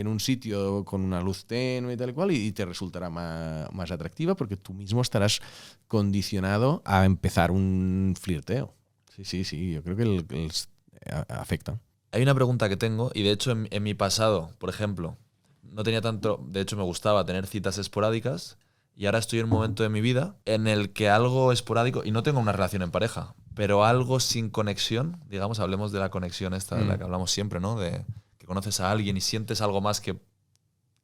un sitio con una luz tenue y tal y cual y te resultará más atractiva porque tú mismo estarás condicionado a empezar un flirteo. Sí, yo creo que afecta. Hay una pregunta que tengo y de hecho en mi pasado, por ejemplo, no tenía tanto, de hecho me gustaba tener citas esporádicas y ahora estoy en un momento de mi vida en el que algo esporádico, y no tengo una relación en pareja, pero algo sin conexión, digamos, hablemos de la conexión esta de la que hablamos siempre, ¿no? De que conoces a alguien y sientes algo más que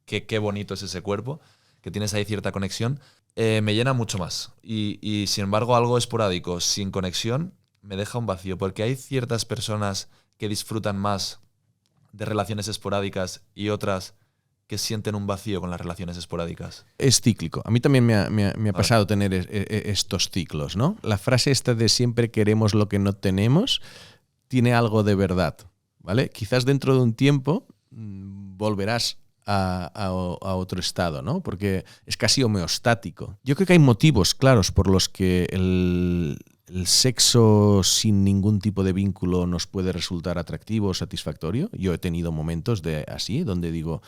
qué bonito es ese cuerpo, que tienes ahí cierta conexión, me llena mucho más. Y sin embargo algo esporádico, sin conexión, me deja un vacío, porque hay ciertas personas que disfrutan más de relaciones esporádicas y otras que sienten un vacío con las relaciones esporádicas. Es cíclico. A mí también me ha pasado tener estos ciclos, ¿no? La frase esta de siempre queremos lo que no tenemos tiene algo de verdad, ¿vale? Quizás dentro de un tiempo volverás a otro estado, ¿no? Porque es casi homeostático. Yo creo que hay motivos claros por los que el sexo sin ningún tipo de vínculo nos puede resultar atractivo o satisfactorio. Yo he tenido momentos así donde digo,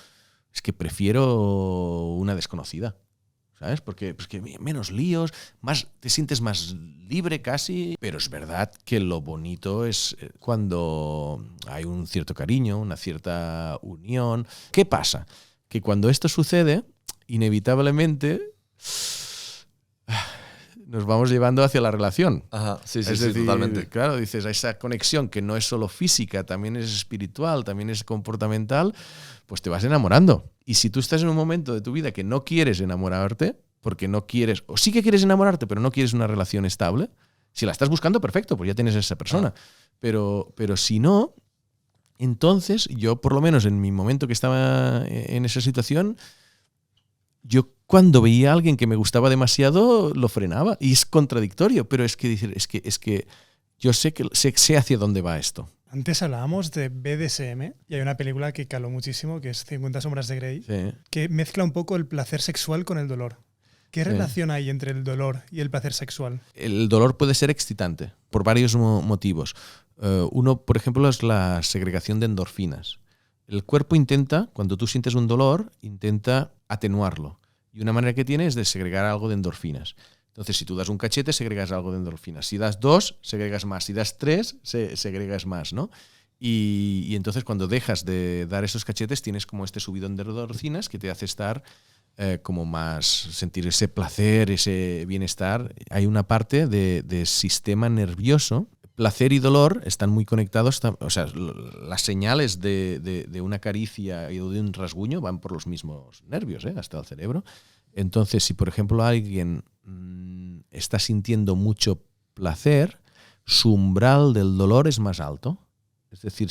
es que prefiero una desconocida, ¿sabes? Porque menos líos, te sientes más libre casi, pero es verdad que lo bonito es cuando hay un cierto cariño, una cierta unión. ¿Qué pasa? Que cuando esto sucede, inevitablemente nos vamos llevando hacia la relación. Ajá, sí, es decir, totalmente. Claro, dices, esa conexión que no es solo física, también es espiritual, también es comportamental, pues te vas enamorando. Y si tú estás en un momento de tu vida que no quieres enamorarte, porque no quieres, o sí que quieres enamorarte, pero no quieres una relación estable, si la estás buscando, perfecto, pues ya tienes a esa persona. Pero si no, entonces yo, por lo menos en mi momento que estaba en esa situación, yo cuando veía a alguien que me gustaba demasiado, lo frenaba. Y es contradictorio, pero es que yo sé hacia dónde va esto. Antes hablábamos de BDSM y hay una película que caló muchísimo, que es 50 sombras de Grey, que mezcla un poco el placer sexual con el dolor. ¿Qué relación hay entre el dolor y el placer sexual? El dolor puede ser excitante por varios motivos. Uno, por ejemplo, es la segregación de endorfinas. El cuerpo intenta, cuando tú sientes un dolor, intenta atenuarlo. Y una manera que tiene es de segregar algo de endorfinas. Entonces, si tú das un cachete, segregas algo de endorfinas. Si das 2, segregas más. Si das 3, segregas más, ¿no? Y entonces, cuando dejas de dar esos cachetes, tienes como este subidón de endorfinas que te hace estar como más, sentir ese placer, ese bienestar. Hay una parte de sistema nervioso. Placer y dolor están muy conectados, o sea, las señales de una caricia y de un rasguño van por los mismos nervios, hasta el cerebro. Entonces, si por ejemplo alguien está sintiendo mucho placer, su umbral del dolor es más alto. Es decir,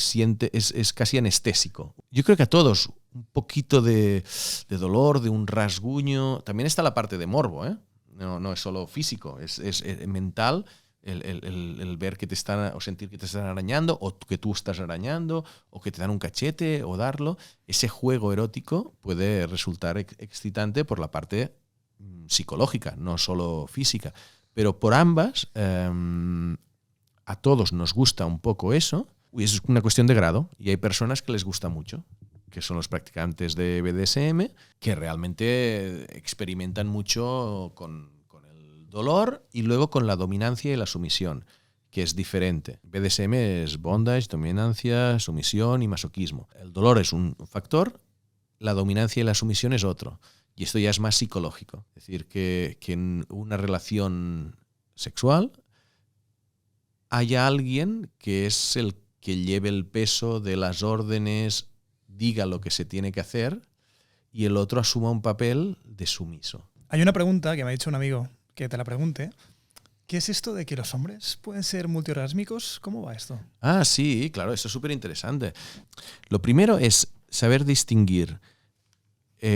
es casi anestésico. Yo creo que a todos un poquito de dolor, de un rasguño. También está la parte de morbo, ¿eh? No es solo físico, es mental. El ver que te están, o sentir que te están arañando, o que tú estás arañando, o que te dan un cachete, o darlo. Ese juego erótico puede resultar excitante por la parte psicológica, no solo física. Pero por ambas, a todos nos gusta un poco eso. Es una cuestión de grado, y hay personas que les gusta mucho, que son los practicantes de BDSM, que realmente experimentan mucho con dolor y luego con la dominancia y la sumisión, que es diferente. BDSM es bondage, dominancia, sumisión y masoquismo. El dolor es un factor, la dominancia y la sumisión es otro. Y esto ya es más psicológico. Es decir, que en una relación sexual haya alguien que es el que lleve el peso de las órdenes, diga lo que se tiene que hacer, y el otro asuma un papel de sumiso. Hay una pregunta que me ha dicho un amigo, que te la pregunte. ¿Qué es esto de que los hombres pueden ser multiorgásmicos? ¿Cómo va esto? Ah, sí, claro, eso es súper interesante. Lo primero es saber distinguir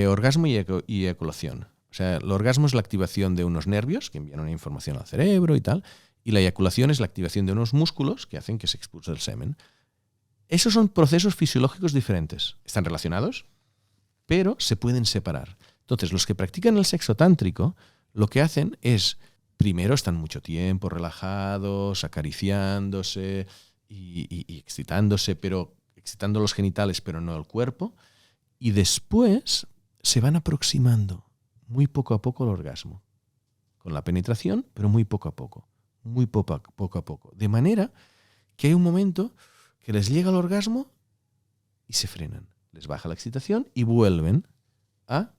orgasmo y eyaculación. O sea, el orgasmo es la activación de unos nervios que envían una información al cerebro y tal, y la eyaculación es la activación de unos músculos que hacen que se expulse el semen. Esos son procesos fisiológicos diferentes. Están relacionados, pero se pueden separar. Entonces, los que practican el sexo tántrico lo que hacen es, primero están mucho tiempo relajados, acariciándose y excitándose, pero excitando los genitales, pero no el cuerpo, y después se van aproximando muy poco a poco al orgasmo, con la penetración, pero muy poco a poco, de manera que hay un momento que les llega el orgasmo y se frenan, les baja la excitación y vuelven a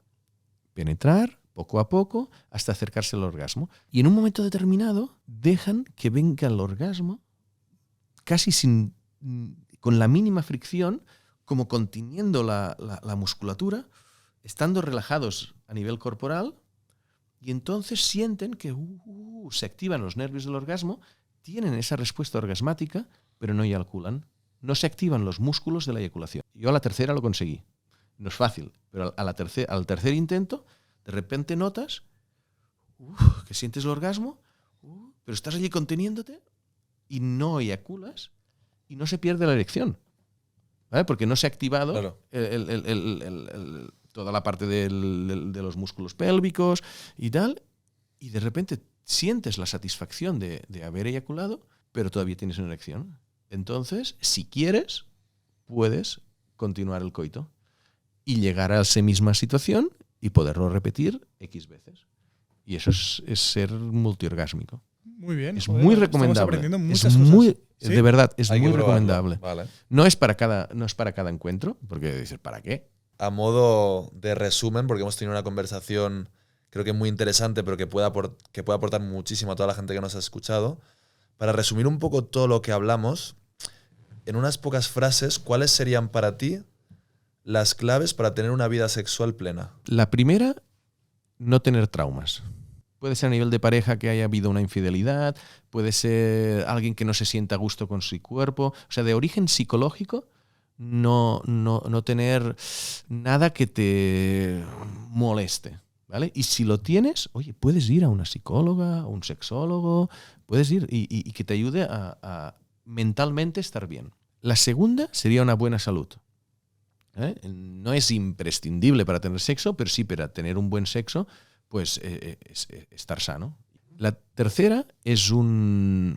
penetrar poco a poco hasta acercarse al orgasmo. Y en un momento determinado dejan que venga el orgasmo casi con la mínima fricción, como conteniendo la musculatura, estando relajados a nivel corporal, y entonces sienten que se activan los nervios del orgasmo, tienen esa respuesta orgasmática, pero no eyaculan. No se activan los músculos de la eyaculación. Yo a la tercera lo conseguí. No es fácil, pero al tercer intento, de repente notas que sientes el orgasmo, pero estás allí conteniéndote y no eyaculas y no se pierde la erección, ¿vale? Porque no se ha activado claro. Toda la parte de los músculos pélvicos y tal, y de repente sientes la satisfacción de haber eyaculado, pero todavía tienes una erección. Entonces, si quieres, puedes continuar el coito y llegar a esa misma situación y poderlo repetir X veces. Y eso es ser multiorgásmico. Muy bien. Es muy recomendable. Estamos aprendiendo muchas cosas. ¿Sí? De verdad, es muy recomendable. Vale. No es para cada encuentro, porque dices, ¿para qué? A modo de resumen, porque hemos tenido una conversación creo que muy interesante, pero que puede aportar muchísimo a toda la gente que nos ha escuchado. Para resumir un poco todo lo que hablamos, en unas pocas frases, ¿cuáles serían para ti las claves para tener una vida sexual plena? La primera, no tener traumas. Puede ser a nivel de pareja que haya habido una infidelidad, puede ser alguien que no se sienta a gusto con su cuerpo. O sea, de origen psicológico, no tener nada que te moleste, ¿vale? Y si lo tienes, oye, puedes ir a una psicóloga, a un sexólogo, puedes ir y que te ayude a mentalmente estar bien. La segunda sería una buena salud. No es imprescindible para tener sexo, pero sí para tener un buen sexo, pues estar sano. La tercera es una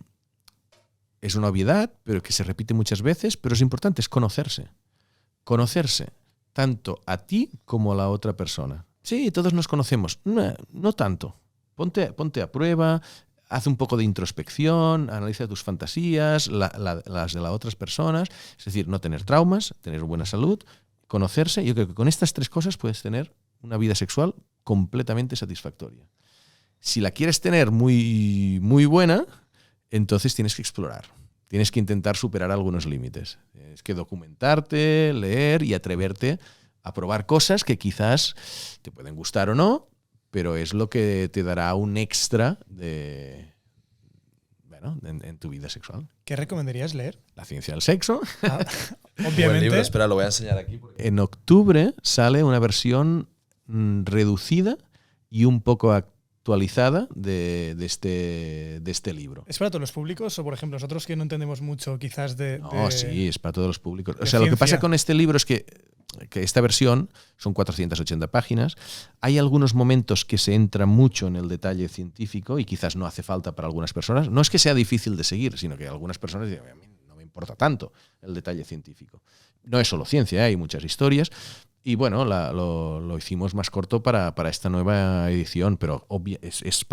obviedad, pero que se repite muchas veces, pero es importante, es conocerse. Conocerse tanto a ti como a la otra persona. Sí, todos nos conocemos. No tanto. Ponte a prueba, haz un poco de introspección, analiza tus fantasías, las de las otras personas. Es decir, no tener traumas, tener buena salud, conocerse. Yo creo que con estas tres cosas puedes tener una vida sexual completamente satisfactoria. Si la quieres tener muy, muy buena, entonces tienes que explorar. Tienes que intentar superar algunos límites. Tienes que documentarte, leer y atreverte a probar cosas que quizás te pueden gustar o no, pero es lo que te dará un extra de bueno, en tu vida sexual. ¿Qué recomendarías leer? La ciencia del sexo. Obviamente. Buen libro, espera, lo voy a enseñar aquí. En octubre sale una versión reducida y un poco actualizada de este libro. ¿Es para todos los públicos o, por ejemplo, nosotros que no entendemos mucho quizás Sí, es para todos los públicos. O sea, ciencia. lo que pasa con este libro es que esta versión son 480 páginas. Hay algunos momentos que se entra mucho en el detalle científico y quizás no hace falta para algunas personas. No es que sea difícil de seguir, sino que algunas personas dicen, a mí no me importa tanto el detalle científico. No es solo ciencia, hay muchas historias. Y bueno, lo hicimos más corto para esta nueva edición, pero es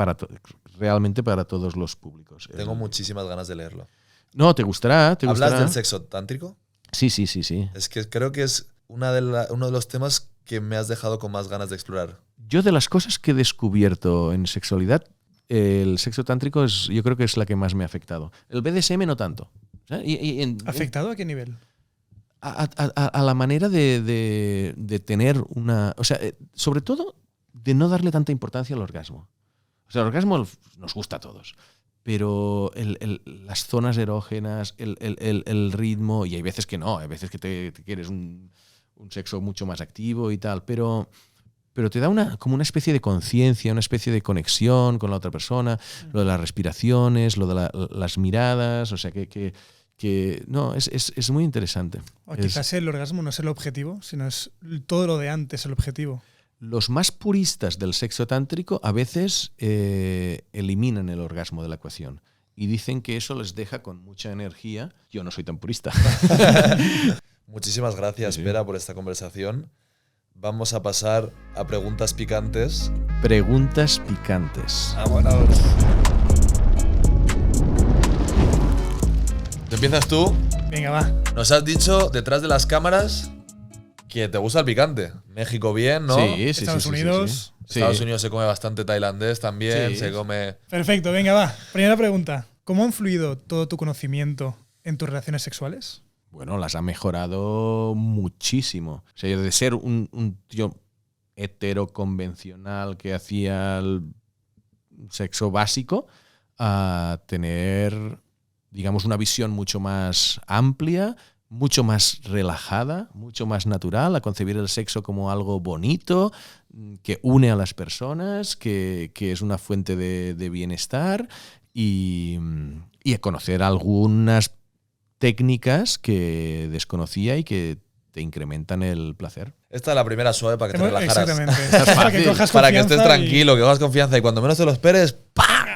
realmente para todos los públicos. Tengo muchísimas ganas de leerlo. No, te gustará. ¿Hablas del sexo tántrico? Sí. Es que creo que es uno de los temas que me has dejado con más ganas de explorar. Yo, de las cosas que he descubierto en sexualidad, el sexo tántrico yo creo que es la que más me ha afectado. El BDSM no tanto. ¿Afectado a qué nivel? A la manera de tener una... O sea, sobre todo de no darle tanta importancia al orgasmo. O sea, el orgasmo nos gusta a todos, pero las zonas erógenas, el ritmo, y hay veces que no, hay veces que te quieres un sexo mucho más activo y tal, pero te da como una especie de conciencia, una especie de conexión con la otra persona, lo de las respiraciones, lo de las miradas, o sea, que no, es muy interesante. O quizás el orgasmo no es el objetivo, sino es todo lo de antes el objetivo. Los más puristas del sexo tántrico a veces eliminan el orgasmo de la ecuación y dicen que eso les deja con mucha energía. Yo no soy tan purista. Muchísimas gracias, Sí. Pera, por esta conversación. Vamos a pasar a preguntas picantes. Preguntas picantes. ¡Vámonos! ¿Empiezas tú? Venga, va. Nos has dicho detrás de las cámaras que te gusta el picante. México bien, ¿no? Sí. Estados Unidos. Sí. Estados Unidos se come bastante tailandés también, Sí. se come... Perfecto, venga, va. Primera pregunta. ¿Cómo ha influido todo tu conocimiento en tus relaciones sexuales? Bueno, las ha mejorado muchísimo. O sea, de ser un tío heteroconvencional que hacía el sexo básico a tener, digamos, una visión mucho más amplia, mucho más relajada, mucho más natural, a concebir el sexo como algo bonito, que une a las personas, que es una fuente de bienestar y a conocer algunas técnicas que desconocía y que te incrementan el placer. Esta es la primera suave para que te relajaras. Exactamente. Para que cojas Para que estés confianza tranquilo, que cojas confianza y cuando menos te lo esperes, ¡pam!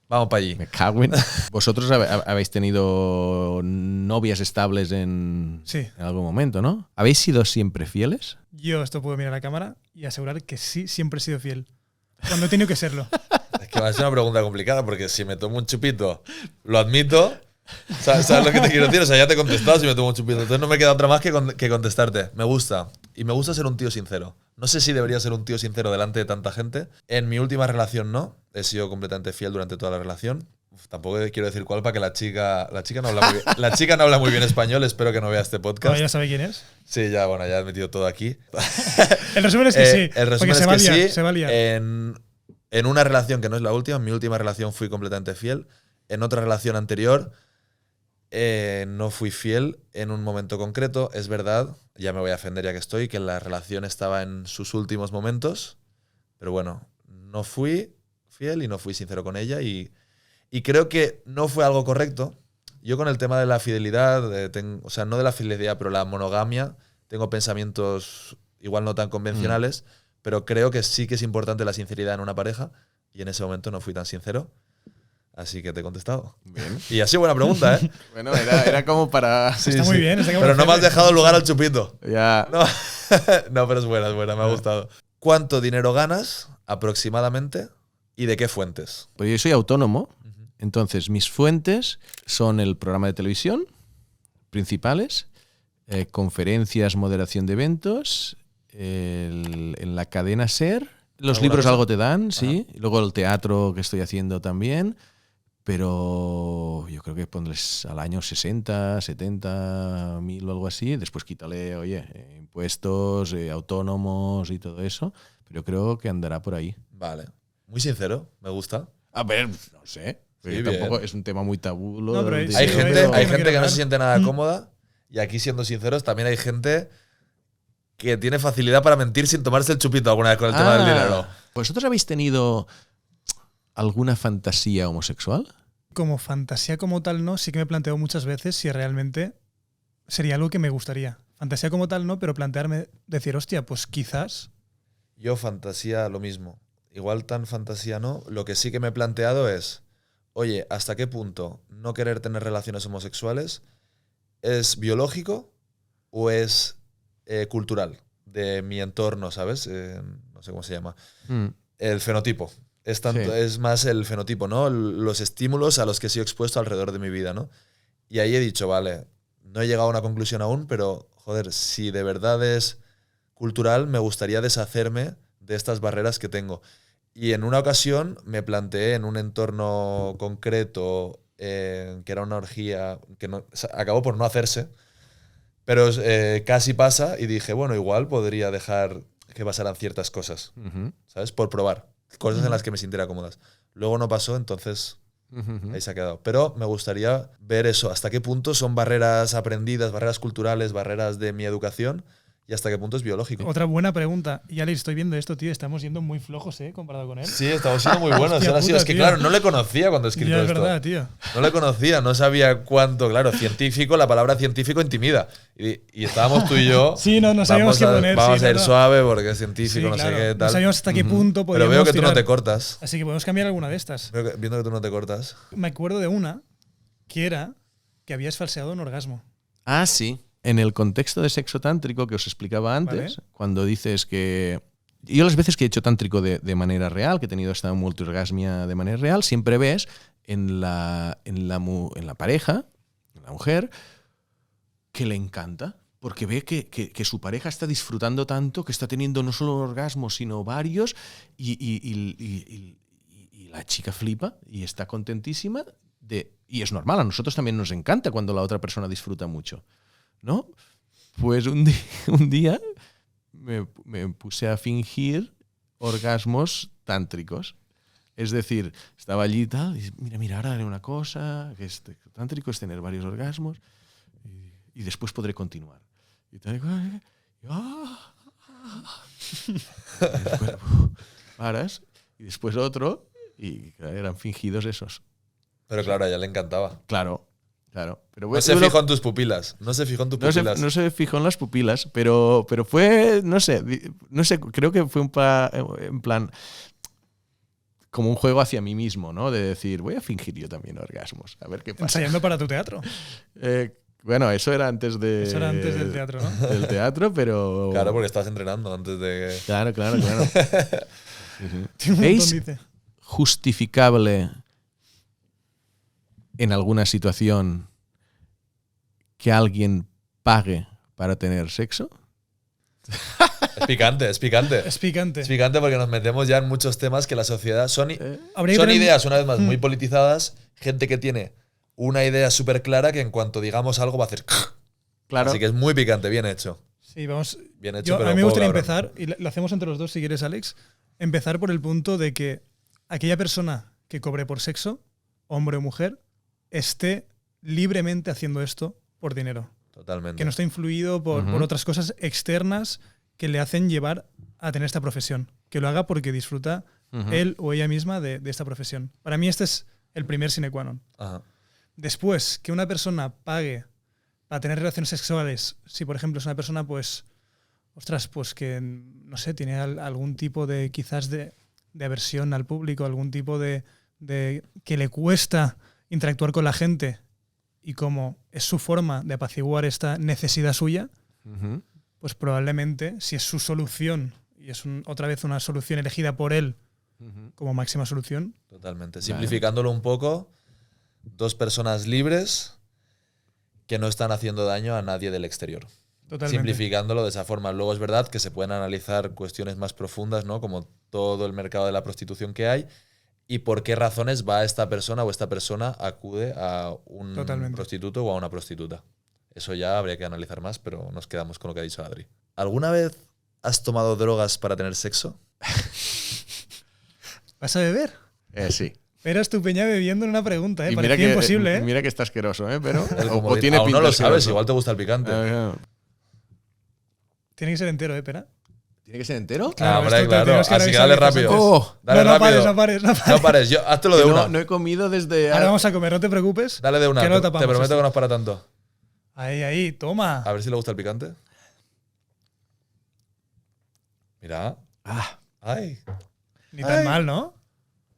Vamos para allí. Me cago en... Vosotros habéis tenido novias estables en algún momento, ¿no? ¿Habéis sido siempre fieles? Yo esto puedo mirar a la cámara y asegurar que sí, siempre he sido fiel. Cuando he tenido que serlo. Es que va a ser una pregunta complicada porque si me tomo un chupito, lo admito. ¿Sabes lo que te quiero decir? O sea, ya te he contestado si me tomo un chupito. Entonces no me queda otra más que contestarte. Me gusta. Y me gusta ser un tío sincero. No sé si debería ser un tío sincero delante de tanta gente. En mi última relación no. He sido completamente fiel durante toda la relación. Tampoco quiero decir cuál para que la chica no habla muy bien. La chica no habla muy bien español. Espero que no vea este podcast. ¿Ya sabe quién es? Sí, ya he metido todo aquí. El resumen es que sí. El resumen porque es que sí. Se va a liar. En una relación que no es la última, en mi última relación fui completamente fiel. En otra relación anterior no fui fiel en un momento concreto. Es verdad, ya me voy a ofender ya que estoy, que la relación estaba en sus últimos momentos. Pero bueno, no fui fiel y no fui sincero con ella. Y creo que no fue algo correcto. Yo con el tema de la fidelidad, o sea, no de la fidelidad, pero la monogamia, tengo pensamientos igual no tan convencionales, pero creo que sí que es importante la sinceridad en una pareja. Y en ese momento no fui tan sincero. Así que te he contestado. Bien. Y ha sido buena pregunta, ¿eh? Bueno, era como para... Está muy bien. Pero no me has dejado lugar al chupito. Ya. No, pero es buena, me ha gustado. ¿Cuánto dinero ganas aproximadamente y de qué fuentes? Pues yo soy autónomo, entonces mis fuentes son el programa de televisión principales, conferencias, moderación de eventos, en la cadena SER, los libros algo te dan, sí, y luego el teatro que estoy haciendo también. Pero yo creo que pondrés al año 60, 70 mil o algo así. Después quítale, impuestos, autónomos y todo eso. Pero yo creo que andará por ahí. Vale. Muy sincero, me gusta. A ver, no sé. Sí, tampoco bien. es un tema muy tabú. No, pero del sí, Hay dinero. gente, pero- hay no gente quiero que no hablar. se siente nada cómoda y aquí, siendo sinceros, también hay gente que tiene facilidad para mentir sin tomarse el chupito alguna vez con el tema del dinero. ¿Vosotros habéis tenido alguna fantasía homosexual? Como fantasía como tal no, sí que me planteo muchas veces si realmente sería algo que me gustaría. Fantasía como tal no, pero plantearme, decir, hostia, pues quizás. Yo fantasía lo mismo. Igual tan fantasía no. Lo que sí que me he planteado es, oye, ¿hasta qué punto no querer tener relaciones homosexuales es biológico o es cultural? De mi entorno, ¿sabes? No sé cómo se llama. El fenotipo. Es, tanto, Sí. es más el fenotipo, ¿no? Los estímulos a los que he sido expuesto alrededor de mi vida, ¿no? Y ahí he dicho, vale, no he llegado a una conclusión aún, pero, joder, si de verdad es cultural, me gustaría deshacerme de estas barreras que tengo. Y en una ocasión me planteé en un entorno concreto, que era una orgía, que no, acabó por no hacerse, pero casi pasa y dije, bueno, igual podría dejar que pasaran ciertas cosas, ¿sabes? Por probar. Cosas en las que me sintiera cómodas. Luego no pasó, entonces ahí se ha quedado. Pero me gustaría ver eso, hasta qué punto son barreras aprendidas, barreras culturales, barreras de mi educación y hasta qué punto es biológico. Otra buena pregunta. Y Alex, estoy viendo esto, tío. Estamos yendo muy flojos, comparado con él. Sí, estamos siendo muy buenos. Hostia Ahora sí, puta, es que tío. claro, no le conocía cuando he escrito Ya es esto. verdad, tío. No le conocía, no sabía cuánto, claro, científico, la palabra científico intimida. Y estábamos tú y yo. Sí, no sabíamos qué poner. Vamos sí, a ir no. suave porque es científico, Sí, no claro. sé qué tal. No sabíamos hasta qué punto Pero podíamos veo que tú no tirar. te cortas. Así que podemos cambiar alguna de estas. Viendo que tú no te cortas. Me acuerdo de una que era que habías falseado un orgasmo. Ah, sí. En el contexto de sexo tántrico que os explicaba antes, Vale. cuando dices que... Yo las veces que he hecho tántrico de manera real, que he tenido esta multiorgasmia de manera real, siempre ves en la pareja, en la mujer, que le encanta. Porque ve que su pareja está disfrutando tanto, que está teniendo no solo orgasmos, sino varios, y la chica flipa y está contentísima. Y es normal, a nosotros también nos encanta cuando la otra persona disfruta mucho, ¿no? Pues un día me puse a fingir orgasmos tántricos. Es decir, estaba allí y tal, y mira, ahora haré una cosa, que es tántrico, es tener varios orgasmos, y después podré continuar. Y tal, y después, paras, y después otro, y eran fingidos esos. Pero claro, a ella le encantaba. Claro. Pero No se fijó en tus pupilas. No se fijó en tus pupilas. No se fijó en las pupilas, pero fue, no sé, creo que fue en plan como un juego hacia mí mismo, ¿no? De decir, voy a fingir yo también orgasmos, a ver qué pasa. Ensayando para tu teatro. Bueno, eso era antes de... Eso era antes del teatro, ¿no? Del teatro, pero... Claro, porque estabas entrenando antes de que... Claro. Tiene un ¿Veis montón, dice. justificable en alguna situación que alguien pague para tener sexo? Es picante, es picante. Es picante. Es picante porque nos metemos ya en muchos temas que la sociedad... Son Habría que tener- ideas, una vez más, muy politizadas. Gente que tiene una idea súper clara que en cuanto digamos algo va a hacer... Claro. Así que es muy picante, bien hecho. Sí, vamos. Bien hecho, pero A mí me poco gustaría cabrón. empezar, y lo hacemos entre los dos si quieres, Alex, empezar por el punto de que aquella persona que cobre por sexo, hombre o mujer, esté libremente haciendo esto por dinero. Totalmente. Que no está influido por otras cosas externas que le hacen llevar a tener esta profesión. Que lo haga porque disfruta él o ella misma de esta profesión. Para mí este es el primer sine qua non. Ajá. Después, que una persona pague para tener relaciones sexuales, si por ejemplo es una persona, pues, ostras, pues que, no sé, tiene algún tipo de, quizás de aversión al público, algún tipo de que le cuesta interactuar con la gente, y como es su forma de apaciguar esta necesidad suya, pues probablemente, si es su solución, y es otra vez una solución elegida por él como máxima solución. Totalmente. Simplificándolo un poco, dos personas libres que no están haciendo daño a nadie del exterior. Totalmente. Simplificándolo de esa forma. Luego es verdad que se pueden analizar cuestiones más profundas, ¿no? Como todo el mercado de la prostitución que hay y por qué razones va esta persona o esta persona acude a un Totalmente. prostituto o a una prostituta. Eso ya habría que analizar más, pero nos quedamos con lo que ha dicho Adri. ¿Alguna vez has tomado drogas para tener sexo? ¿Vas a beber? Sí. Pera Estupeña bebiendo en una pregunta, ¿eh? Y Parecía imposible, ¿eh? Mira que está asqueroso, ¿eh? Pero O tiene aún pinta no lo de sabes, asqueroso. igual te gusta el picante. Tiene que ser entero, ¿eh, Pera? ¿Tiene que ser entero? Claro, hombre, esto te claro. tenemos que Así que revisar dale cosas rápido. antes. Oh, Dale no rápido. pares. No pares, hazlo de una. No he comido desde... Ahora vamos a comer, no te preocupes. Dale de una. que Te lo tapamos prometo esto. que no es para tanto. Ahí, toma. A ver si le gusta el picante. Mira. Ah, Ay. Ni tan mal, ¿no?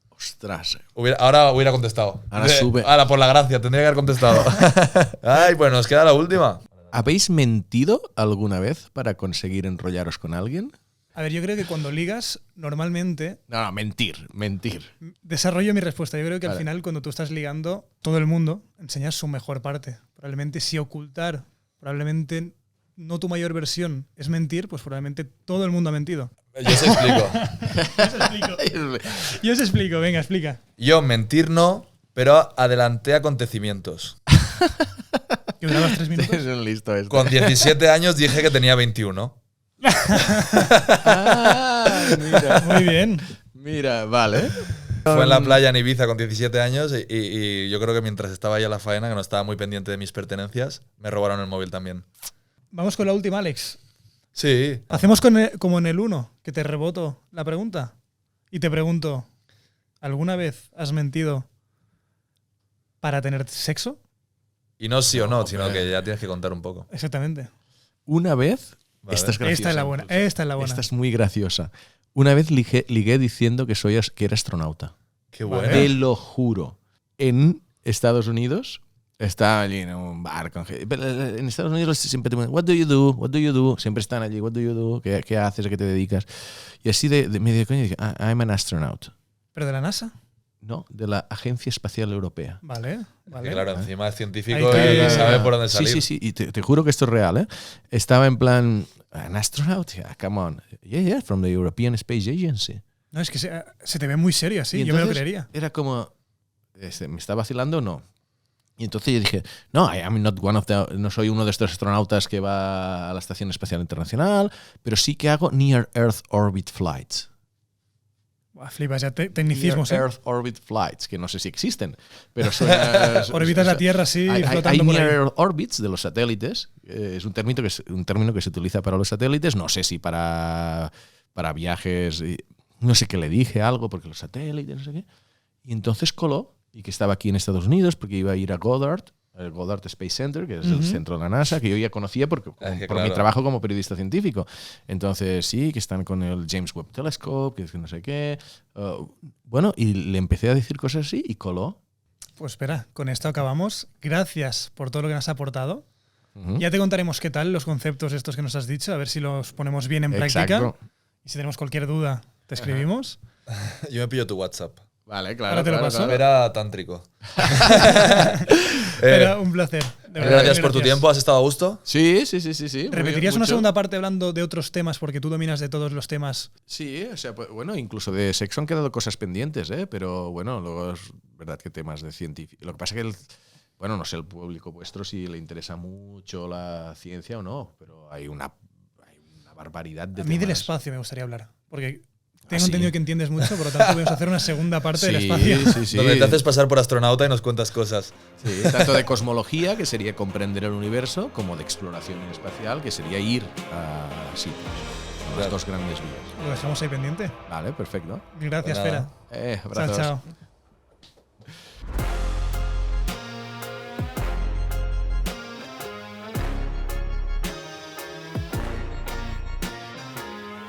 ostras. Ahora hubiera contestado. Ahora sube. Ahora, por la gracia, tendría que haber contestado. Ay, pues nos queda la última. ¿Habéis mentido alguna vez para conseguir enrollaros con alguien? A ver, yo creo que cuando ligas, normalmente, No, mentir. desarrollo mi respuesta. Yo creo que al Vale. final, cuando tú estás ligando, todo el mundo enseña su mejor parte. Probablemente si ocultar, probablemente no tu mayor versión es mentir, pues probablemente todo el mundo ha mentido. Yo os explico. Yo os explico, venga, explica. Yo mentir no, pero adelanté acontecimientos. ¿Que durabas 3 minutos? Es un listo este. Con 17 años dije que tenía 21. Ah, mira. Muy bien. Mira, vale. Fue en la playa en Ibiza con 17 años y yo creo que mientras estaba ahí a la faena, que no estaba muy pendiente de mis pertenencias, me robaron el móvil también. Vamos con la última, Alex. Sí. Hacemos como en el 1, que te reboto la pregunta y te pregunto, ¿alguna vez has mentido para tener sexo? Y no sí o no, No, sino hombre. que ya tienes que contar un poco. Exactamente. Una vez... Vale. Esta es graciosa. Esta es la buena. incluso. Esta es la buena. Esta es muy graciosa. Una vez ligué diciendo que era astronauta. Qué Vale. bueno. Te lo juro. En Estados Unidos, estaba allí en un bar con gente. En Estados Unidos siempre te preguntan, what do you do? What do you do? Siempre están allí, what do you do? ¿Qué haces? ¿A qué te dedicas? Y así de medio coño dije, I'm an astronaut. ¿Pero de la NASA? No, de la Agencia Espacial Europea. Vale. Que claro, encima es científico Ahí y te- sabe por dónde Sí, salir. sí, sí. Y te juro que esto es real, ¿eh? Estaba en plan, an astronaut? Yeah, come on. Yeah, from the European Space Agency. No, es que se te ve muy serio así. Y Yo me lo entonces creería. Era como, ¿me está vacilando o no? Y entonces yo dije, no, no soy uno de estos astronautas que va a la Estación Espacial Internacional, pero sí que hago Near Earth Orbit Flights. Buah, flipas, ya tecnicismos. Near ¿eh? Earth Orbit Flights, que no sé si existen, pero suena... Orbitas la Tierra así, Hay flotando por Near ahí. Earth Orbits de los satélites, es un término que se utiliza para los satélites, no sé si para viajes, no sé qué le dije algo, porque los satélites, no sé qué. Y entonces coló, y que estaba aquí en Estados Unidos, porque iba a ir a Goddard, el Goddard Space Center, que es el centro de la NASA, que yo ya conocía por mi claro. trabajo como periodista científico. Entonces, sí, que están con el James Webb Telescope, que es que no sé qué. Bueno, y le empecé a decir cosas así y coló. Pues espera, con esto acabamos. Gracias por todo lo que nos has aportado. Ujú. Ya te contaremos qué tal los conceptos estos que nos has dicho, a ver si los ponemos bien en práctica. Exacto. Y si tenemos cualquier duda, te escribimos. Yo me pillo tu WhatsApp. Vale, claro. Ahora te lo paso. Era tántrico. Pero un placer. De verdad, Gracias por tu tiempo. ¿Has estado a gusto? Sí. Muy ¿Repetirías una mucho. segunda parte hablando de otros temas porque tú dominas de todos los temas? Sí, o sea, pues, bueno, incluso de sexo han quedado cosas pendientes, ¿eh? Pero bueno, luego es verdad que temas de científico. Lo que pasa es que, bueno, no sé el público vuestro si le interesa mucho la ciencia o no, pero hay una barbaridad de A mí del temas. espacio me gustaría hablar, porque tengo sí. entendido que entiendes mucho, por lo tanto podemos hacer una segunda parte del espacio. Sí. Donde te haces pasar por astronauta y nos cuentas cosas. Sí, tanto de cosmología, que sería comprender el universo, como de exploración espacial, que sería ir a sitios. Son las dos grandes vías. Lo dejamos ahí pendiente. Vale, perfecto. Gracias, Pues nada. Fera. Abrazos. Chao, chao.